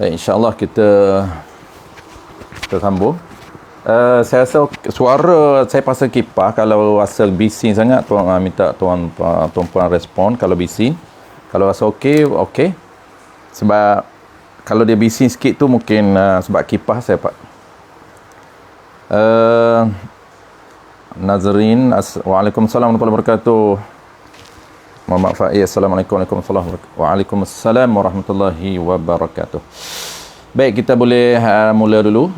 Baik, insya-Allah kita sambung. Saya rasa suara saya pasal kipas, kalau rasa bising sangat tuan minta tuan-puan respon kalau bising. Kalau rasa okey. Sebab kalau dia bising sikit tu mungkin sebab kipas saya pak. Nazrin, Waalaikumsalam warahmatullahi wabarakatuh. Muhammad Faiz, Assalamualaikum Waalaikumsalam warahmatullahi wabarakatuh. Baik, kita boleh mula dulu.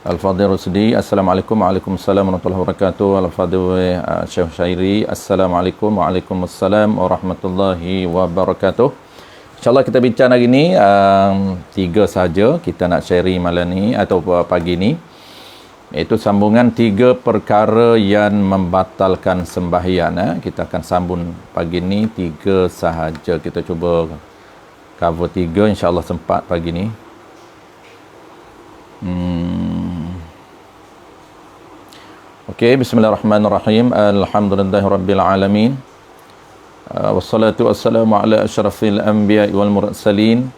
Al-Fadhil Rusdi, Assalamualaikum Waalaikumsalam warahmatullahi wabarakatuh. Al-Fadhil Syekh Syairi, Assalamualaikum Waalaikumsalam warahmatullahi wabarakatuh. InsyaAllah kita bincang hari ni 3 sahaja kita nak sharing malam ni atau pagi ni, iaitu sambungan 3 perkara yang membatalkan sembahyang. Kita akan sambung pagi ni 3 sahaja. Kita cuba cover 3, insya-Allah sempat pagi ni. Okey, bismillahirrahmanirrahim. Alhamdulillahirabbil alamin. Wassalatu wassalamu ala asyrafil anbiya'i wal mursalin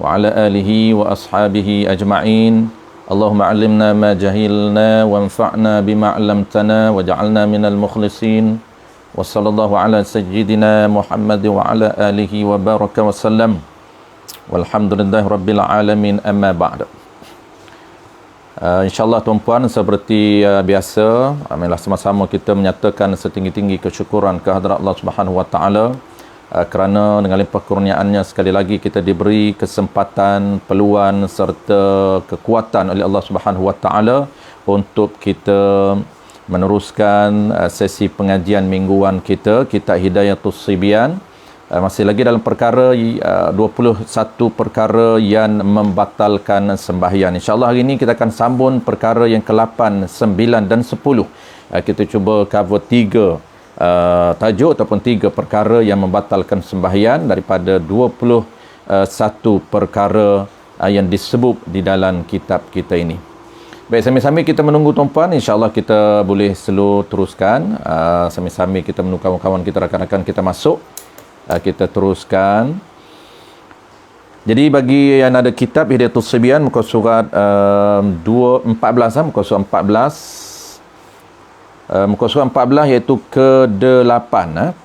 wa ala alihi wa ashabihi ajma'in. Allahumma 'allimna ma jahilna wanfa'na bima 'allamtana waj'alna minal mukhlisin. Wa sallallahu ala sayyidina Muhammad wa ala alihi wa baraka wa sallam. Walhamdulillahi rabbil alamin, amma ba'd. InsyaAllah tuan-puan, seperti biasa, marilah sama-sama kita menyatakan setinggi-tinggi kesyukuran kehadrat Allah Subhanahu wa taala kerana dengan limpah kurniaannya sekali lagi kita diberi kesempatan, peluang serta kekuatan oleh Allah Subhanahu wa taala untuk kita meneruskan sesi pengajian mingguan kita, Kitab Hidayatus Sibyan. Masih lagi dalam perkara 21 perkara yang membatalkan sembahyang. InsyaAllah hari ini kita akan sambung perkara yang ke-8, 9 dan 10. Kita cuba cover 3 tajuk ataupun 3 perkara yang membatalkan sembahyang daripada 21 perkara yang disebut di dalam kitab kita ini. Baik, sambil-sambil kita menunggu tuan-puan, insya-Allah kita boleh slow teruskan. Sambil-sambil kita menunggu kawan-kawan kita, rakan-rakan kita masuk, kita teruskan. Jadi bagi yang ada kitab Hidayatus Sibyan, muka surat 14, muka surat 14, muka surat 14 iaitu ke-8,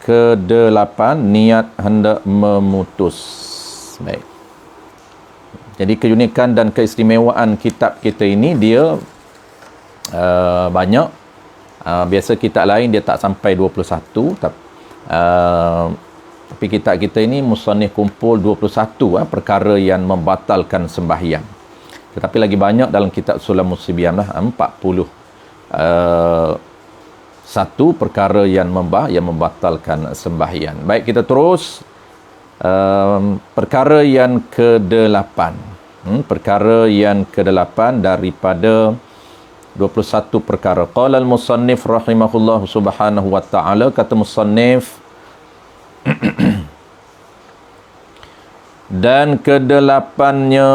ke-8 niat hendak memutus. Baik. Jadi keunikan dan keistimewaan kitab kita ini, dia banyak. Biasa kitab lain dia tak sampai 21, tapi kitab kita ini musannif kumpul 21 perkara yang membatalkan sembahyang. Tetapi lagi banyak dalam kitab Sulamus Sibyan lah, 40 satu perkara yang membatalkan sembahyang. Baik, kita terus perkara yang ke-8. Perkara yang ke-8 daripada 21 perkara. Qala al-musannif rahimahullah subhanahu wa ta'ala, kata musannif, dan ke-8-nya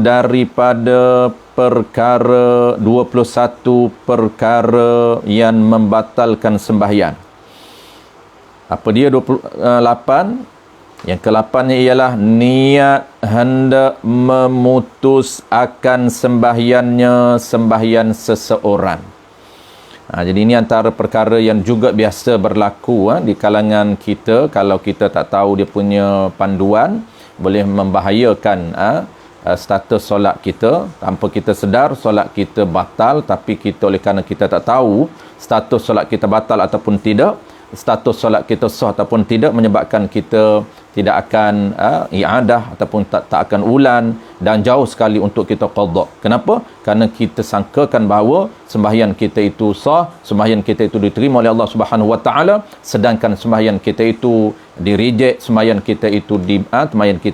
daripada perkara 21 perkara yang membatalkan sembahyang. Apa dia 28? Yang ke-8 ialah niat hendak memutus akan sembahyang seseorang. Jadi ini antara perkara yang juga biasa berlaku di kalangan kita. Kalau kita tak tahu dia punya panduan, boleh membahayakan status solat kita. Tanpa kita sedar, solat kita batal. Tapi kita, oleh kerana kita tak tahu status solat kita batal ataupun tidak, status solat kita sah ataupun tidak, menyebabkan kita tidak akan i'adah ataupun tak akan ulan, dan jauh sekali untuk kita qada. Kenapa? Kerana kita sangkakan bahawa sembahyang kita itu sah, sembahyang kita itu diterima oleh Allah Subhanahu Wa Taala, sedangkan sembahyang kita itu di-reject, sembahyang kita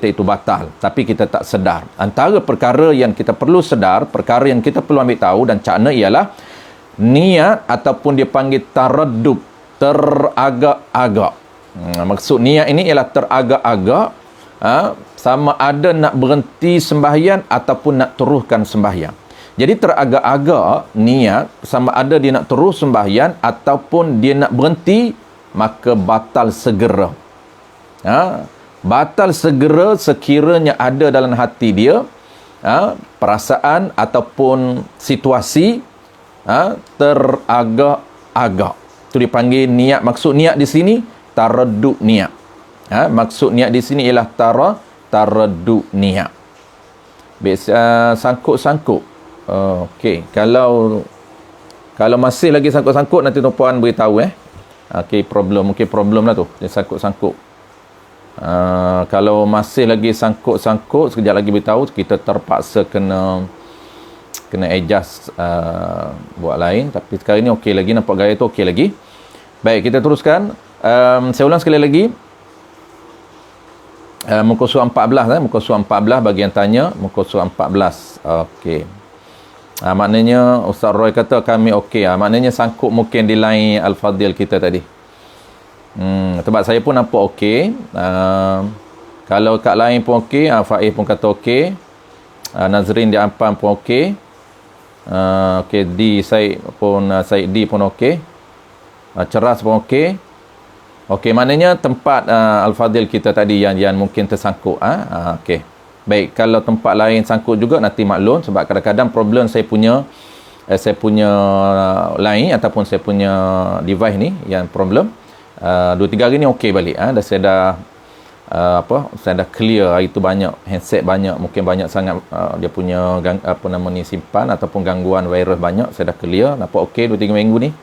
itu batal. Tapi kita tak sedar. Antara perkara yang kita perlu sedar, perkara yang kita perlu ambil tahu dan cakna ialah niat ataupun dia panggil taraddud, teragak-agak. Maksud niat ini ialah teragak-agak, sama ada nak berhenti sembahyang ataupun nak teruskan sembahyang. Jadi teragak-agak niat sama ada dia nak terus sembahyang ataupun dia nak berhenti, maka batal segera. Batal segera sekiranya ada dalam hati dia perasaan ataupun situasi teragak-agak. Itu dipanggil niat. Maksud niat di sini taraddud niat. Maksud niat di sini ialah taraddud niat. Sangkut-sangkut. Okey, kalau masih lagi sangkut-sangkut, nanti tuan-puan beritahu okey, mungkin problem lah tu. Dia sangkut-sangkut. Kalau masih lagi sangkut-sangkut, sekejap lagi beritahu, kita terpaksa kena adjust buat lain. Tapi sekarang ni okey lagi, nampak gaya tu okey lagi. Baik, kita teruskan. Saya ulang sekali lagi. Muka surah 14, muka surah 14 bagi yang tanya, muka surah 14. Okey. Maknanya Ustaz Roy kata kami okey. Maknanya sangkut mungkin di line Al-Fadhil kita tadi. Sebab saya pun nampak okey. Kalau kat lain pun okey, Faiz pun kata okey. Nazrin di Ampang pun okey. Okey, Said D pun okey. Ceras pun okey. Okey, maknanya tempat Al-Fadhil kita tadi yang mungkin tersangkut. Okey. Baik, kalau tempat lain sangkut juga nanti maklum, sebab kadang-kadang problem saya punya line ataupun saya punya device ni yang problem. 2-3 hari ni okey balik. Saya dah clear hari tu, banyak handset banyak, mungkin banyak sangat dia punya simpan ataupun gangguan virus banyak. Saya dah clear, nampak okey 2-3 minggu ni.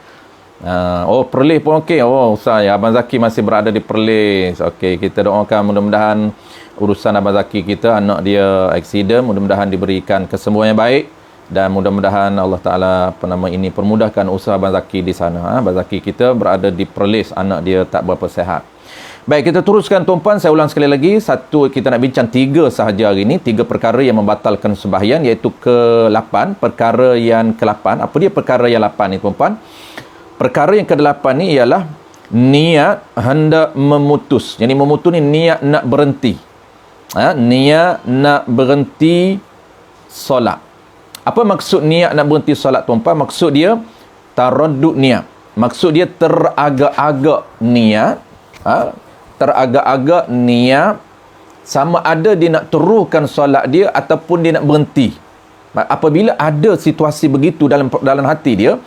Perlis pun okey. Ustaz, Abang Zaki masih berada di Perlis. Okey, kita doakan mudah-mudahan urusan Abang Zaki kita, anak dia accident, mudah-mudahan diberikan kesembuhan yang baik, dan mudah-mudahan Allah Taala permudahkan usaha Abang Zaki di sana. Abang Zaki kita berada di Perlis, anak dia tak berapa sihat. Baik, kita teruskan tuan-puan. Saya ulang sekali lagi. Kita nak bincang 3 sahaja hari ini, 3 perkara yang membatalkan sembahyang, iaitu ke-8, perkara yang ke-8. Apa dia perkara yang 8 ni tuan-puan? Perkara yang ke-8 ni ialah niat hendak memutus. Jadi memutus ni niat nak berhenti. Niat nak berhenti solat. Apa maksud niat nak berhenti solat tuan-puan? Maksud dia taraddud niat. Maksud dia teragak-agak niat. Teragak-agak niat sama ada dia nak teruskan solat dia ataupun dia nak berhenti. Apabila ada situasi begitu dalam hati dia,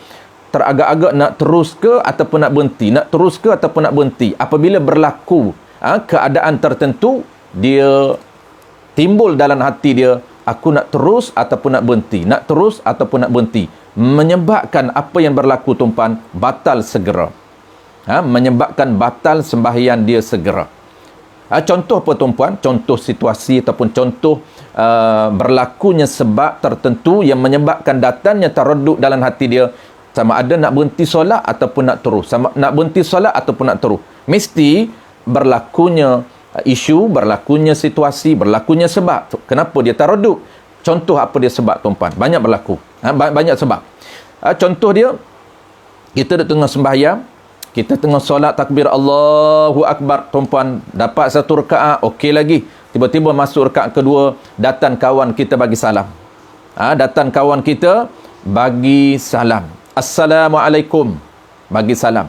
teragak-agak nak terus ke ataupun nak berhenti, nak terus ke ataupun nak berhenti. Apabila berlaku keadaan tertentu, dia timbul dalam hati dia, aku nak terus ataupun nak berhenti, nak terus ataupun nak berhenti, menyebabkan apa yang berlaku tuan-puan batal segera. Menyebabkan batal sembahyang dia segera. Contoh apa tuan-puan? Contoh situasi ataupun contoh berlakunya sebab tertentu yang menyebabkan datangnya taraddud dalam hati dia, sama ada nak berhenti solat ataupun nak terus, nak berhenti solat ataupun nak terus. Mesti berlakunya isu, berlakunya situasi, berlakunya sebab. Kenapa dia taraddud? Contoh apa dia sebab tuan-puan? Banyak berlaku. Banyak sebab. Contoh dia, kita tengah sembahyang, kita tengah solat takbir Allahu Akbar tuan-puan, dapat 1 rakaat, okey lagi. Tiba-tiba masuk rakaat kedua, datang kawan kita bagi salam. Datang kawan kita bagi salam. Assalamualaikum, bagi salam.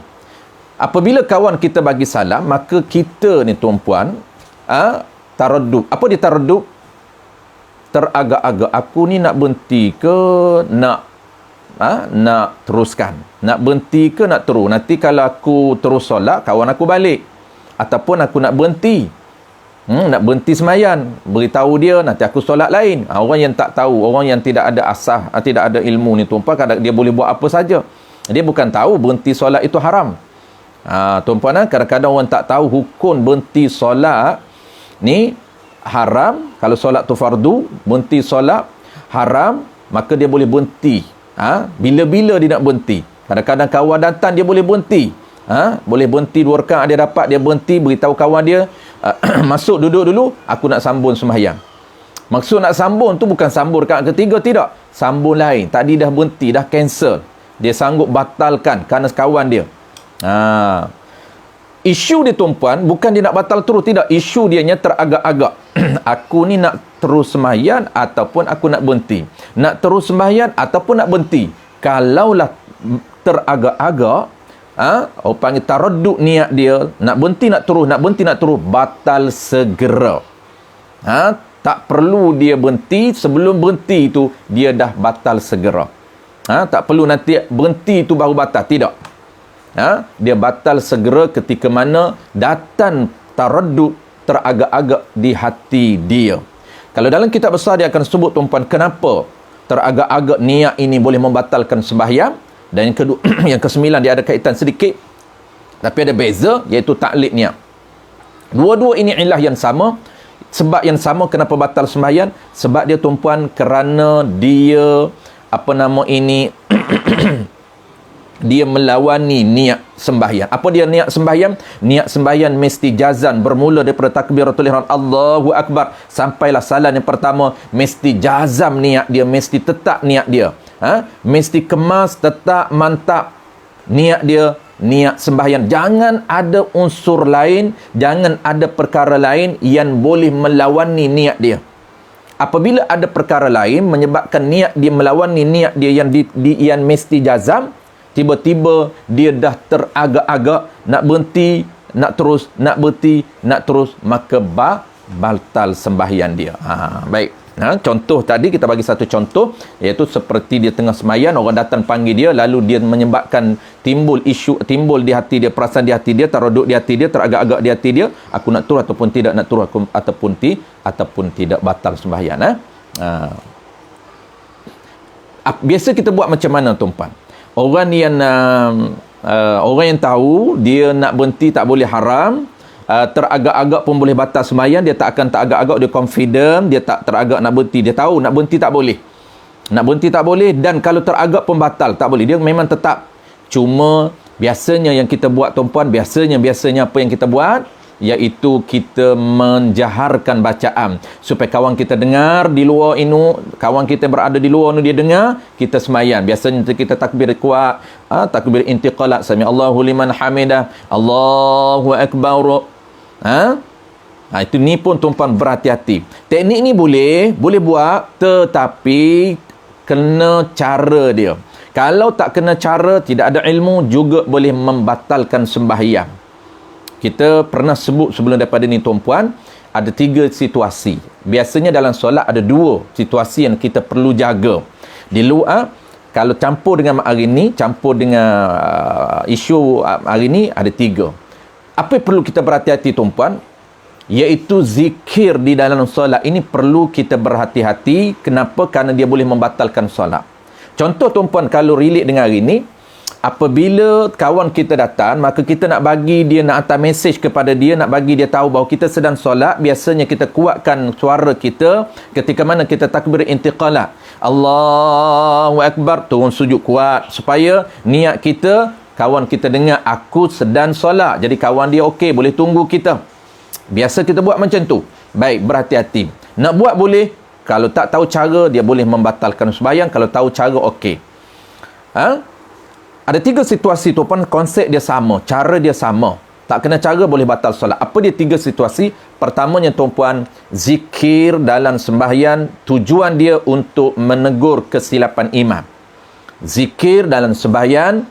Apabila kawan kita bagi salam, maka kita ni tuan-puan taraddud. Apa dia taraddud? Teragak-agak, aku ni nak berhenti ke nak teruskan, nak berhenti ke nak terus. Nanti kalau aku terus solat, kawan aku balik, ataupun aku nak berhenti nak berhenti semayan, beritahu dia, nanti aku solat lain. Orang yang tak tahu, orang yang tidak ada asah, tidak ada ilmu ni tuan-puan, kadang dia boleh buat apa saja. Dia bukan tahu berhenti solat itu haram. Tuan-puan, kadang-kadang orang tak tahu hukum berhenti solat ni haram. Kalau solat tu fardu, berhenti solat haram, maka dia boleh berhenti bila-bila dia nak berhenti. Kadang-kadang kawan datang, dia boleh berhenti. Boleh berhenti 2 rakaat dia dapat, dia berhenti, beritahu kawan dia, masuk duduk dulu, aku nak sambung sembahyang. Maksud nak sambung tu bukan sambung rakaat ketiga, tidak. Sambung lain. Tadi dah berhenti, dah cancel. Dia sanggup batalkan kerana kawan dia. Isu dia tuan-puan, bukan dia nak batal terus, tidak. Isu dia nya teragak-agak. Aku ni nak terus sembahyang ataupun aku nak berhenti. Nak terus sembahyang ataupun nak berhenti. Kalaulah teragak-agak, orang panggil taraddud niat dia, nak berhenti nak terus, nak berhenti nak terus, batal segera. Tak perlu dia berhenti, sebelum berhenti itu dia dah batal segera. Tak perlu nanti berhenti itu baru batal, tidak. Dia batal segera ketika mana datang taraddud, teragak-agak di hati dia. Kalau dalam kitab besar dia akan sebut tuan-puan, kenapa teragak-agak niat ini boleh membatalkan sembahyang. Dan yang kedua, yang ke-9 dia ada kaitan sedikit, tapi ada beza, iaitu taklid niat. Dua-dua ini ilah yang sama, sebab yang sama kenapa batal sembahyang. Sebab dia tuan-puan, kerana dia dia melawani niat sembahyang. Apa dia niat sembahyang? Niat sembahyang mesti jazan, bermula daripada takbiratul ihram Allahu Akbar sampailah salam yang pertama, mesti jazam niat dia, mesti tetap niat dia. Mesti kemas, tetap, mantap niat dia, niat sembahyang. Jangan ada unsur lain, jangan ada perkara lain yang boleh melawani niat dia. Apabila ada perkara lain menyebabkan niat dia melawani niat dia yang mesti jazam, tiba-tiba dia dah teragak-agak nak berhenti, nak terus, nak berhenti, nak terus, maka batal sembahyang dia. Baik. Contoh tadi kita bagi satu contoh, iaitu seperti dia tengah semayan, orang datang panggil dia, lalu dia menyebabkan timbul di hati dia, perasaan di hati dia, taraddud di hati dia, teragak-agak di hati dia, aku nak turun ataupun tidak nak turun, ataupun tidak, batal sembahyang. Biasa kita buat macam mana tuan-puan? Orang yang tahu dia nak berhenti tak boleh haram, teragak-agak pun boleh batal sembahyang, dia tak akan teragak-agak, dia confident, dia tak teragak nak berhenti, dia tahu nak berhenti tak boleh. Nak berhenti tak boleh, dan kalau teragak pun batal, tak boleh. Dia memang tetap. Cuma biasanya yang kita buat tuan-puan, biasanya apa yang kita buat, iaitu kita menjaharkan bacaan supaya kawan kita dengar di luar ini, kawan kita berada di luar ini dia dengar, kita sembahyang. Biasanya kita takbir kuat, takbir intiqalat, sami Allahu liman hamidah, Allahu akbar. Itu ni pun tuan-puan berhati-hati. Teknik ni boleh buat, tetapi kena cara dia. Kalau tak kena cara, tidak ada ilmu, juga boleh membatalkan sembahyang. Kita pernah sebut sebelum daripada ni tuan-puan, ada 3 situasi. Biasanya dalam solat ada 2 situasi yang kita perlu jaga. Di luar, kalau campur dengan hari ni, campur dengan isu hari ni, ada 3. Apa yang perlu kita berhati-hati tuan-puan? Iaitu zikir di dalam solat. Ini perlu kita berhati-hati. Kenapa? Kerana dia boleh membatalkan solat. Contoh tuan-puan, kalau relate dengan hari ni, apabila kawan kita datang, maka kita nak bagi dia, nak hantar mesej kepada dia, nak bagi dia tahu bahawa kita sedang solat. Biasanya kita kuatkan suara kita ketika mana kita takbir intiqalat, Allahu Akbar, turun sujud kuat, supaya niat kita, kawan kita dengar aku sedang solat. Jadi kawan dia okey, boleh tunggu kita. Biasa kita buat macam tu. Baik, berhati-hati. Nak buat boleh, kalau tak tahu cara, dia boleh membatalkan sembahyang. Kalau tahu cara, okey. Ada 3 situasi tu pun, konsep dia sama, cara dia sama. Tak kena cara, boleh batal solat. Apa dia 3 situasi? Pertamanya tuan-puan, zikir dalam sembahyang, tujuan dia untuk menegur kesilapan imam. Zikir dalam sembahyang,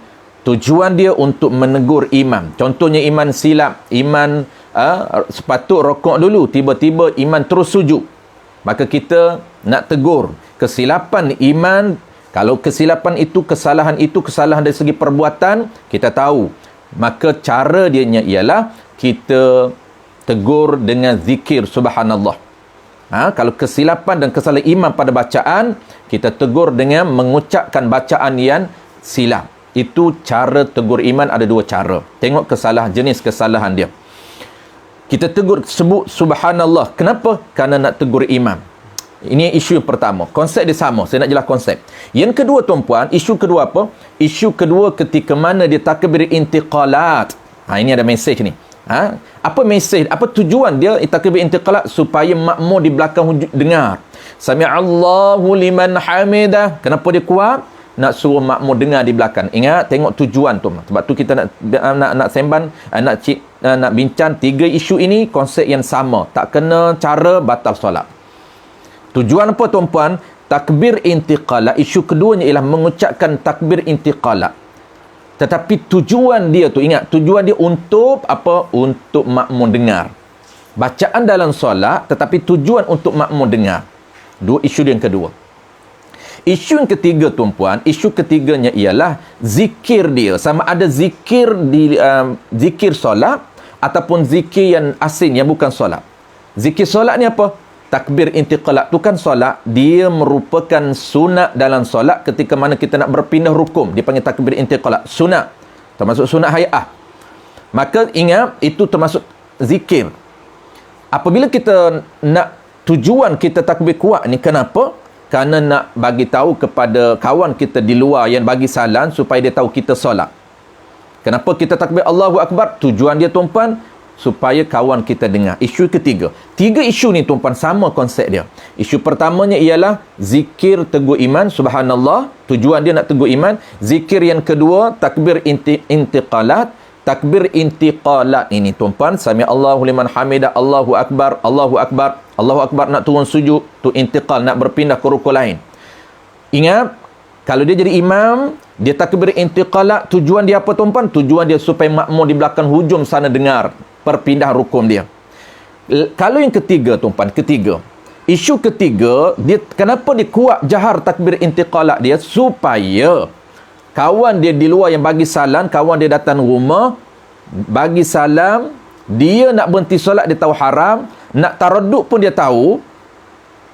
tujuan dia untuk menegur imam. Contohnya imam silap, imam sepatut rokok dulu, tiba-tiba iman terus sujud, maka kita nak tegur kesilapan iman. Kalau kesilapan itu, kesalahan dari segi perbuatan, kita tahu, maka cara dia ialah kita tegur dengan zikir subhanallah. Kalau kesilapan dan kesalahan iman pada bacaan, kita tegur dengan mengucapkan bacaan yang silap. Itu cara tegur iman, ada dua cara. Tengok jenis kesalahan dia. Kita tegur, sebut subhanallah. Kenapa? Kerana nak tegur imam. Ini isu yang pertama. Konsep dia sama. Saya nak jelas konsep. Yang kedua tuan-puan, isu kedua apa? Isu kedua ketika mana dia takbir intiqalat. Ini ada mesej ni. Apa mesej? Apa tujuan dia takbir intiqalat? Supaya makmum di belakang dengar. Sami'allahu liman hamidah. Kenapa dia kuat? Nak suruh makmum dengar di belakang. Ingat, tengok tujuan tu. Sebab tu kita nak sembang, nak bincang tiga isu ini, konsep yang sama. Tak kena cara, batal solat. Tujuan apa tuan-puan? Takbir intiqalat. Isu keduanya ialah mengucapkan takbir intiqalat. Tetapi tujuan dia tu, ingat, tujuan dia untuk apa? Untuk makmum dengar. Bacaan dalam solat, tetapi tujuan untuk makmum dengar. Dua isu yang kedua. Isu yang ketiga tuan-puan, isu ketiganya ialah zikir dia. Sama ada zikir zikir solat ataupun zikir yang asing yang bukan solat. Zikir solat ni apa? Takbir intiqalat tu kan solat, dia merupakan sunat dalam solat ketika mana kita nak berpindah rukun, dipanggil takbir intiqalat, sunat, termasuk sunat hay'ah. Maka ingat, itu termasuk zikir. Apabila kita nak tujuan kita takbir kuat ni, kenapa? Kerana nak bagi tahu kepada kawan kita di luar yang bagi salam supaya dia tahu kita solat. Kenapa kita takbir Allahu Akbar? Tujuan dia tuan-puan, supaya kawan kita dengar. Isu ketiga. Tiga isu ni tuan-puan sama konsep dia. Isu pertamanya ialah zikir tegur iman, subhanallah. Tujuan dia nak tegur iman. Zikir yang kedua, takbir intiqalat. Takbir intiqalat ini tuan-puan, sami Allahu liman hamidah, Allahu Akbar, Allahu Akbar. Allahu Akbar nak turun sujud, tu intiqal, nak berpindah ke rukun lain. Ingat, kalau dia jadi imam, dia takbir intiqalat, tujuan dia apa tuan-puan? Tujuan dia supaya makmum di belakang hujung sana dengar perpindah rukun dia. Kalau yang ketiga tuan-puan, isu ketiga, dia kenapa dia kuat jahar takbir intiqalat dia? Supaya kawan dia di luar yang bagi salam, kawan dia datang rumah bagi salam, dia nak berhenti solat dia tahu haram, nak taraddud pun dia tahu,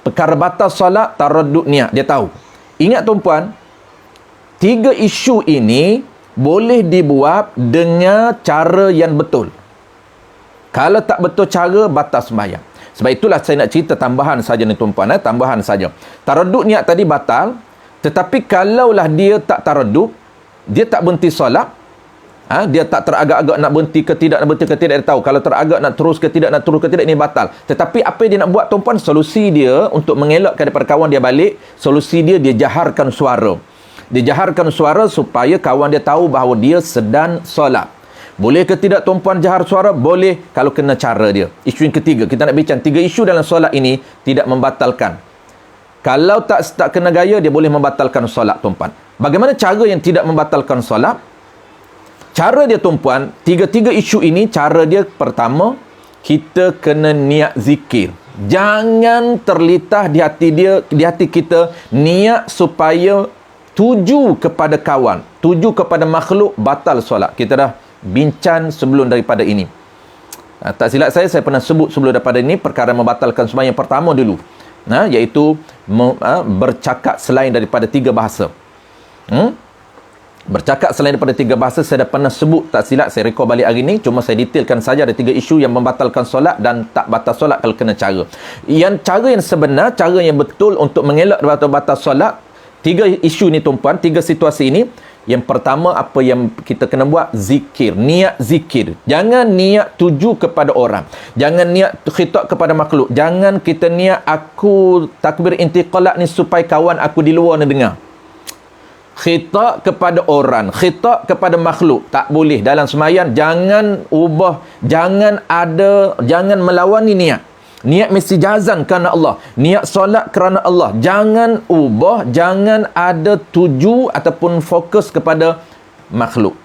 perkara batal solat, taraddud niat dia tahu. Ingat tuan-puan, tiga isu ini boleh dibuat dengan cara yang betul. Kalau tak betul cara, batal sembahyang. Sebab itulah saya nak cerita tambahan saja ni tuan-puan, tambahan saja. Taraddud niat tadi batal, tetapi kalaulah dia tak taraddud, dia tak berhenti solat, dia tak teragak-agak nak berhenti ke tidak, dia tahu. Kalau teragak nak terus ke tidak, ini batal. Tetapi apa yang dia nak buat tuan-puan, solusi dia untuk mengelakkan daripada kawan dia balik, solusi dia jaharkan suara. Dia jaharkan suara supaya kawan dia tahu bahawa dia sedang solat. Boleh ke tidak tuan-puan jahar suara? Boleh, kalau kena cara dia. Isu yang ketiga, kita nak bincang tiga isu dalam solat ini tidak membatalkan. Kalau tak kena gaya, dia boleh membatalkan solat tuan-puan. Bagaimana cara yang tidak membatalkan solat? Cara dia tuan-puan, tiga-tiga isu ini, cara dia pertama, kita kena niat zikir. Jangan terlitah di hati kita, niat supaya tuju kepada kawan, tuju kepada makhluk, batal solat. Kita dah bincang sebelum daripada ini. Tak silap saya pernah sebut sebelum daripada ini perkara membatalkan sembahyang pertama dulu, iaitu bercakap selain daripada tiga bahasa. Bercakap selain daripada tiga bahasa saya dah pernah sebut, tak silap saya rekod balik hari ini, cuma saya detailkan saja ada tiga isu yang membatalkan solat dan tak batal solat kalau kena cara. Yang cara yang sebenar, cara yang betul untuk mengelak batal solat, tiga isu ni tuan-puan, tiga situasi ini. Yang pertama, apa yang kita kena buat? Zikir. Niat zikir. Jangan niat tuju kepada orang. Jangan niat khitab kepada makhluk. Jangan kita niat aku takbir intiqalat ni supaya kawan aku di luar ni dengar. Khitab kepada orang, khitab kepada makhluk, tak boleh dalam sembahyang. Jangan ubah, jangan melawan ni niat. Niat mesti jazan kerana Allah. Niat solat kerana Allah. Jangan ubah, jangan ada tuju ataupun fokus kepada makhluk.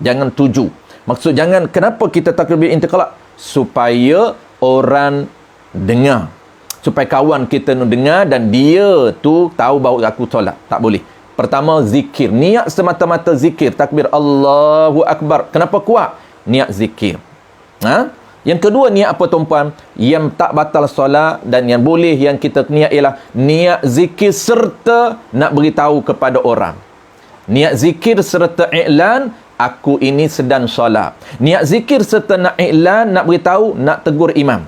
Jangan tuju. Maksud jangan, kenapa kita takbir intiqalat? supaya orang dengar, supaya kawan kita nu dengar dan dia tu tahu bahawa aku solat. Tak boleh. Pertama, zikir. Niat semata-mata zikir. Takbir Allahu Akbar. Kenapa kuat? Niat zikir. Yang kedua, niat apa tuan-puan? Yang tak batal solat dan yang boleh yang kita niat ialah niat zikir serta nak beritahu kepada orang. Niat zikir serta i'lan, aku ini sedang solat. Niat zikir serta nak i'lan, nak beritahu, nak tegur imam.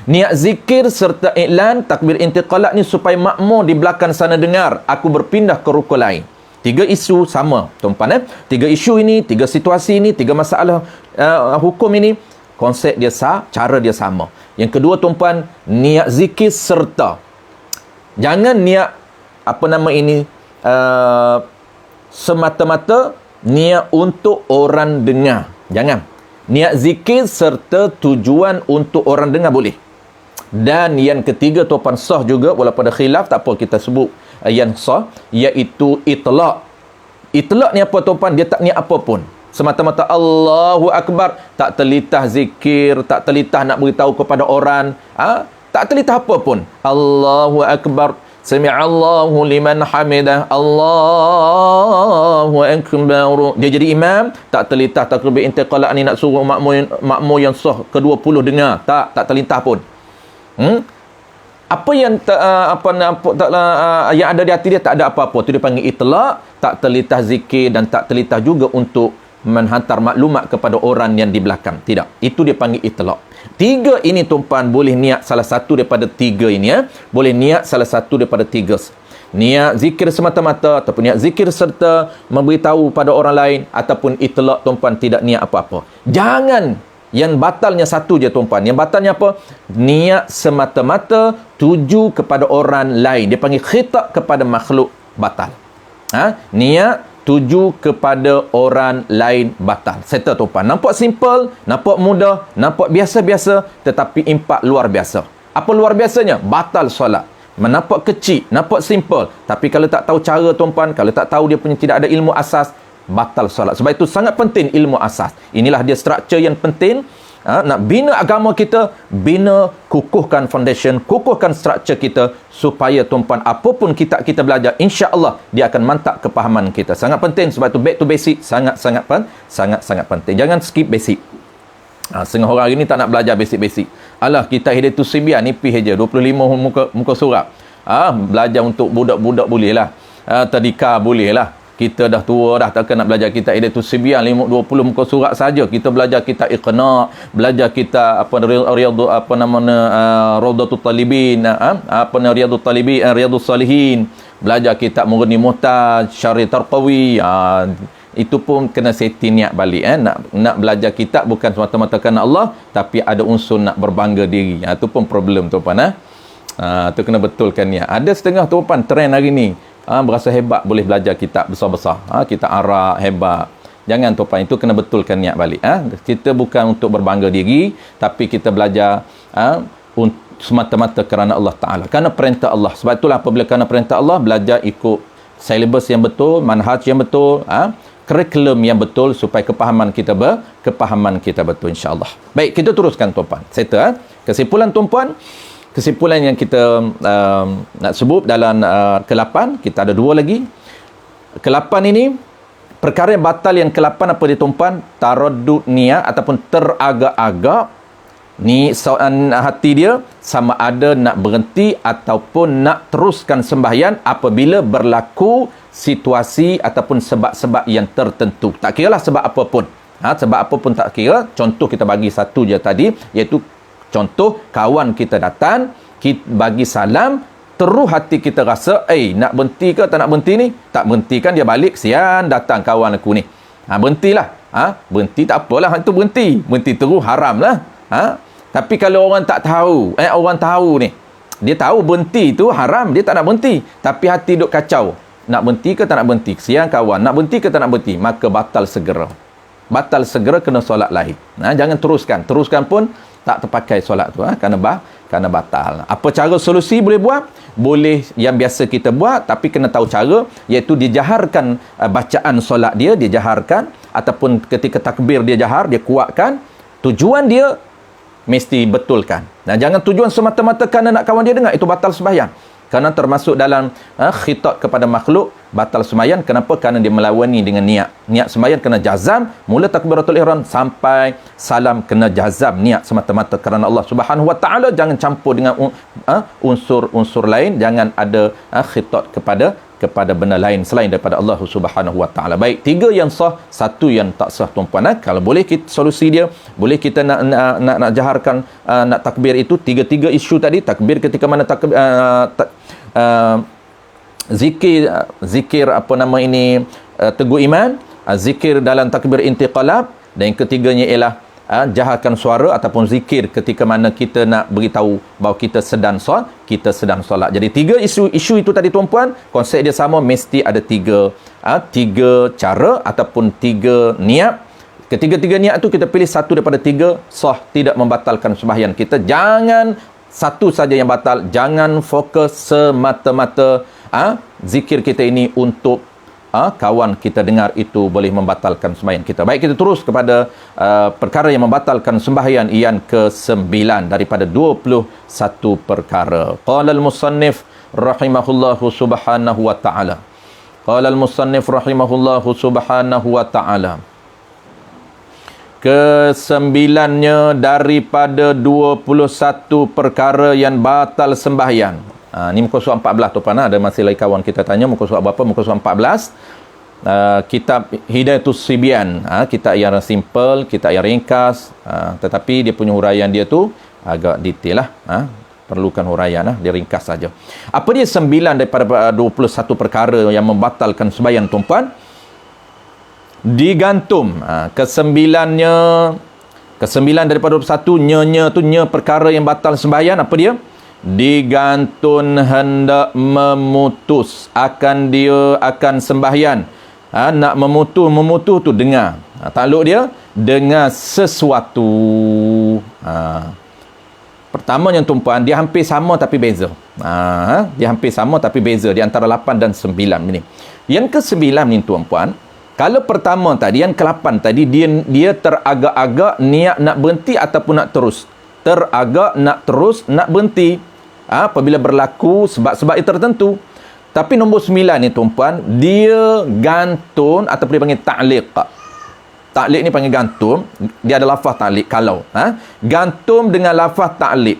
Niat zikir serta i'lan, takbir intiqalat ni supaya makmur di belakang sana dengar, aku berpindah ke rukun lain. 3 isu sama, tuan-puan. 3 isu ini, 3 situasi ini, 3 masalah hukum ini, konsep dia cara dia sama. Yang kedua, tuan-puan, niat zikir serta. Jangan niat semata-mata niat untuk orang dengar. Jangan. Niat zikir serta tujuan untuk orang dengar boleh. Dan yang ketiga, tuan-puan, sah juga, walaupun ada khilaf, tak apa kita sebut yang sah, iaitu itlaq. Itlaq ni apa, tuan-puan? Dia tak niat apa pun. Semata-mata Allahu Akbar, tak terlitah zikir, tak terlitah nak beritahu kepada orang, tak terlitah apa pun. Allahu Akbar, sami'allahu liman hamidah, Allahu Akbar. Dia jadi imam, tak terlitah takbir intiqalat ni nak suruh makmur yang sah ke-20 dengar, tak terlitah pun. Apa yang yang ada di hati dia tak ada apa-apa, tu dia panggil itlaq, tak terlitah zikir dan tak terlitah juga untuk menghantar maklumat kepada orang yang di belakang. Tidak, itu dia panggil itlaq. 3 ini, tuan-puan, boleh niat salah satu daripada 3 ini, boleh niat salah satu daripada 3. Niat zikir semata-mata ataupun niat zikir serta memberitahu pada orang lain, ataupun itlaq, tuan-puan, tidak niat apa-apa. Jangan yang batalnya satu je, tuan-puan. Yang batalnya apa? Niat semata-mata tuju kepada orang lain. Dia panggil khitab kepada makhluk, batal. Niat tuju kepada orang lain, batal. Settle, tuan-puan. Nampak simple, nampak mudah, nampak biasa-biasa, tetapi impak luar biasa. Apa luar biasanya? Batal solat. Nampak kecil, nampak simple, tapi kalau tak tahu cara, tuan-puan, kalau tak tahu dia punya tidak ada ilmu asas, batal solat. Sebab itu sangat penting ilmu asas. Inilah dia struktur yang penting. Nak bina agama kita, bina, kukuhkan foundation, kukuhkan struktur kita, supaya, tuan-puan, apapun kita belajar, insya-Allah dia akan mantap kepahaman kita. Sangat penting. Sebab itu back to basic sangat-sangat penting. Jangan skip basic. Setengah orang hari ni tak nak belajar basic-basic. Alah, kita Hidayatul Sibian nipis aja 25 muka surat. Belajar untuk budak-budak boleh lah. Tadika boleh lah. Kita dah tua dah, takkan nak belajar kitab Hidayatul Sibian 20 muka surat saja. Kita belajar kitab Iqna, belajar kitab Raudatul Talibin, Riyadul Talibin, Riyadus Salihin, belajar kitab Mughni Muhtaj, Syarih Tarqawi. Itu pun kena setting niat balik. Nak belajar kitab bukan semata-mata kerana Allah, tapi ada unsur nak berbangga diri. Itu pun problem, tuan-puan. Itu kena betulkan niat. Ada setengah, tuan-puan, trend hari ni, berasa hebat boleh belajar kitab besar-besar, kitab Arab hebat. Jangan, tuan-puan, itu kena betulkan niat balik. Kita bukan untuk berbangga diri, tapi kita belajar semata-mata kerana Allah Ta'ala, kerana perintah Allah. Sebab itulah apabila kerana perintah Allah, belajar ikut syllabus yang betul, manhaj yang betul, kurikulum yang betul, supaya kepahaman kita betul, insya-Allah. Baik, kita teruskan, tuan-puan. Settle. Kesimpulan, tuan-puan, kesimpulan yang kita nak sebut dalam ke-8, kita ada 2 lagi. Ke-8 ini, perkara yang batal yang ke-8 apa dia, tuan-puan? Taraddud niat ataupun teragak-agak ni hati dia, sama ada nak berhenti ataupun nak teruskan sembahyang apabila berlaku situasi ataupun sebab-sebab yang tertentu. Tak kiralah sebab apa pun. Sebab apa pun tak kira. Contoh kita bagi satu je tadi, iaitu contoh, kawan kita datang, kita bagi salam, terus hati kita rasa, nak berhenti ke tak nak berhenti ni? Tak berhenti kan, dia balik, sian datang kawan aku ni. Berhentilah. Berhenti tak apalah, itu berhenti. Berhenti terus haram lah. Tapi kalau orang tak tahu, orang tahu ni, dia tahu berhenti tu haram, dia tak nak berhenti, tapi hati duk kacau, nak berhenti ke tak nak berhenti, sian kawan, nak berhenti ke tak nak berhenti, maka batal segera. Batal segera, kena solat lain. Jangan teruskan pun tak terpakai solat tu, kerana batal. Apa cara solusi boleh buat? Boleh yang biasa kita buat, tapi kena tahu cara, iaitu dijaharkan bacaan solat dia, dijaharkan, ataupun ketika takbir dia jahar, dia kuatkan. Tujuan dia mesti betulkan. Dan jangan tujuan semata-mata kerana nak kawan dia dengar, itu batal sembahyang. Kerana termasuk dalam khitab kepada makhluk, batal sembahyang. Kenapa? Kerana dia melawani dengan niat. Niat sembahyang kena jazam, mula takbiratul ihram sampai salam kena jazam niat semata-mata kerana Allah Subhanahu Wa Taala. Jangan campur dengan unsur-unsur lain, jangan ada khitab kepada benda lain selain daripada Allah Subhanahu Wa Taala. Baik, 3 yang sah, 1 yang tak sah tuan-puan. Kalau boleh kita solusi dia, boleh kita nak jaharkan nak takbir itu 3 isu tadi. Takbir ketika mana zikir apa nama ini, teguh iman, zikir dalam takbir intiqalab, dan yang ketiganya ialah jaharkan suara ataupun zikir ketika mana kita nak beritahu bahawa kita sedang solat. Jadi 3 isu itu tadi tuan-puan, konsep dia sama, mesti ada 3 cara ataupun 3 niat. Ketiga-tiga niat tu kita pilih satu daripada 3, sah, tidak membatalkan sembahyang kita. Jangan satu saja yang batal, jangan fokus semata-mata zikir kita ini untuk kawan kita dengar, itu boleh membatalkan sembahyang kita. Baik, kita terus kepada perkara yang membatalkan sembahyang yang ke-9 daripada 21 perkara. Qala al-musannif rahimahullahu subhanahu wa ta'ala. Qala al-musannif rahimahullahu subhanahu wa ta'ala. Ke-9-nya daripada 21 perkara yang batal sembahyang. Ni muka surat 14 tu, ada masih lagi kawan kita tanya muka surat berapa? Muka surat 14. Kitab Hidayatus Sibyan, kitab yang simple, kitab yang ringkas, tetapi dia punya huraian dia tu agak detail lah. Perlukan huraian dia ringkas saja. Apa dia 9 daripada 21 perkara yang membatalkan sembahyang tuan-puan? Digantung. Ke-9-nya, ke-9 daripada 21, nya tu nya perkara yang batal sembahyang. Apa dia? Digantun hendak memutus akan sembahyang. Nak memutus tu dengar. Takluk dia dengar sesuatu. Pertamanya tuan-puan, dia hampir sama tapi beza. Dia hampir sama tapi beza di antara 8 dan 9 ini. Yang ke-9 ni tuan-puan, kalau pertama tadi, yang ke-8 tadi, dia teragak-agak niat nak berhenti ataupun nak terus. Teragak nak terus, nak berhenti. Apabila berlaku sebab-sebab yang tertentu. Tapi nombor 9 ni tuan-puan, dia gantung ataupun dia panggil ta'liq. Ta'liq ni panggil gantung. Dia ada lafaz ta'liq kalau. Gantung dengan lafaz ta'liq.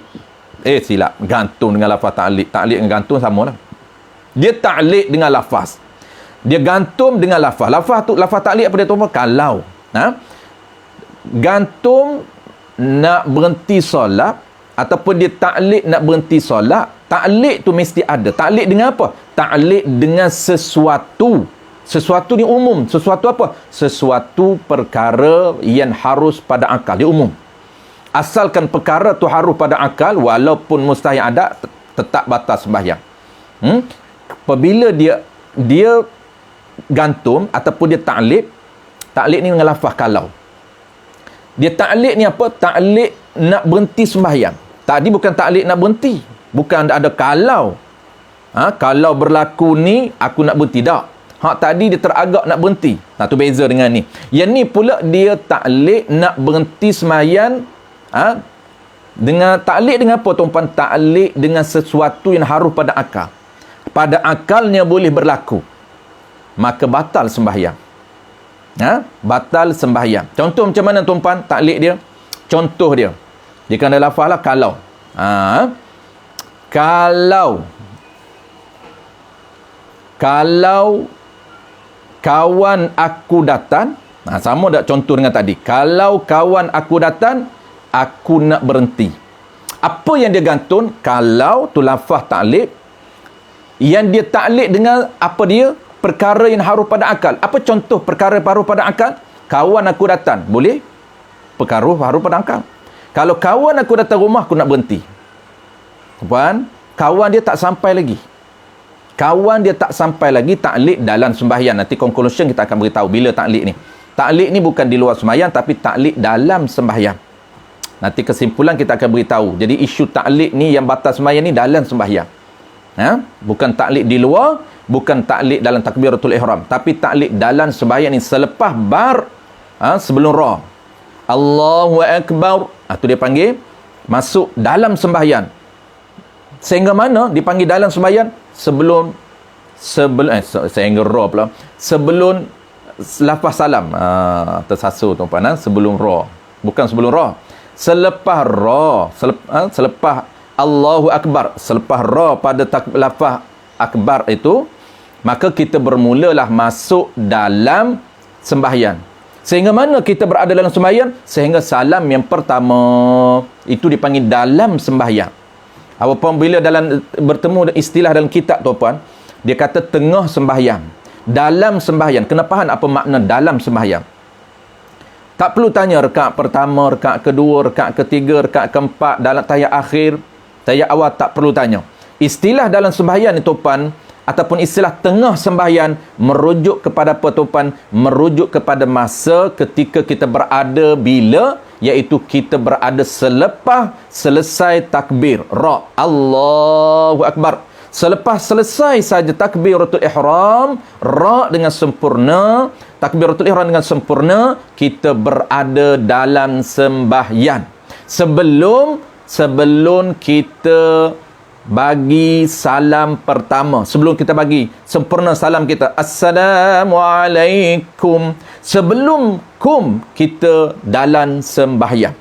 Silap. Gantung dengan lafaz ta'liq. Ta'liq dengan gantung sama lah. Dia ta'liq dengan lafaz. Dia gantung dengan lafaz. Lafaz tu, lafaz ta'liq apa dia tuan-puan? Kalau. Gantung nak berhenti solat, ataupun dia ta'liq nak berhenti solat, ta'liq tu mesti ada. Ta'liq dengan apa? Ta'liq dengan sesuatu. Sesuatu ni umum. Sesuatu apa? Sesuatu perkara yang harus pada akal. Dia umum. Asalkan perkara tu harus pada akal, walaupun mustahil ada, tetap batal sembahyang. Apabila dia gantung ataupun dia ta'liq ni dengan lafaz kalau. Dia ta'liq ni apa? Ta'liq nak berhenti sembahyang. Tadi bukan ta'liq nak berhenti, bukan ada kalau. Kalau berlaku ni aku nak berhenti, tak. Tadi dia teragak nak berhenti. Tu beza dengan ni. Yang ni pula dia ta'liq nak berhenti sembahyang. Dengan ta'liq dengan apa tuan-puan? Ta'liq dengan sesuatu yang harus pada akal. Pada akalnya boleh berlaku, maka batal sembahyang. Batal sembahyang. Contoh macam mana tuan-puan ta'liq dia? Contoh dia, dia kan ada lafaz lah kalau. Kalau kawan aku datang, sama tak contoh dengan tadi? Kalau kawan aku datang, aku nak berhenti. Apa yang dia gantung? Kalau tu lafaz ta'liq. Yang dia ta'liq dengan apa dia? Perkara yang harus pada akal. Apa contoh perkara harus pada akal? Kawan aku datang, boleh? Perkara harus pada akal. Kalau kawan aku datang rumah, aku nak berhenti. Puan, kawan dia tak sampai lagi. Kawan dia tak sampai lagi, ta'liq dalam sembahyang. Nanti conclusion kita akan beritahu bila ta'liq ni. Ta'liq ni bukan di luar sembahyang, tapi ta'liq dalam sembahyang. Nanti kesimpulan kita akan beritahu. Jadi isu ta'liq ni yang batal sembahyang ni dalam sembahyang. Bukan ta'liq di luar, bukan ta'liq dalam takbiratul ihram, tapi ta'liq dalam sembahyang ni selepas sebelum ra. Allahu akbar. Tu dia panggil masuk dalam sembahyang. Sehingga mana dipanggil dalam sembahyang? Sehingga ra pula. Sebelum lafaz salam. Tersasul tuan-puan. Sebelum ra. Bukan sebelum ra. Selepas ra. Selepas Allahu Akbar. Selepas ra pada lafaz akbar itu, maka kita bermulalah masuk dalam sembahyang. Sehingga mana kita berada dalam sembahyang? Sehingga salam yang pertama itu dipanggil dalam sembahyang. Apabila bertemu istilah dalam kitab tuan-puan, dia kata tengah sembahyang, dalam sembahyang. Kena faham apa makna dalam sembahyang. Tak perlu tanya rakaat pertama, rakaat kedua, rakaat ketiga, rakaat keempat, dalam tahiyat akhir, tahiyat awal, tak perlu tanya. Istilah dalam sembahyang itu tuan, ataupun istilah tengah sembahyang merujuk kepada apa tuan? Merujuk kepada masa ketika kita berada bila, iaitu kita berada selepas selesai takbir ra, Allahu Akbar. Selepas selesai saja takbiratul ihram ra dengan sempurna, takbiratul ihram dengan sempurna, kita berada dalam sembahyang. Sebelum kita bagi salam pertama, sebelum kita bagi sempurna salam kita, Assalamualaikum, sebelum kita dalam sembahyang,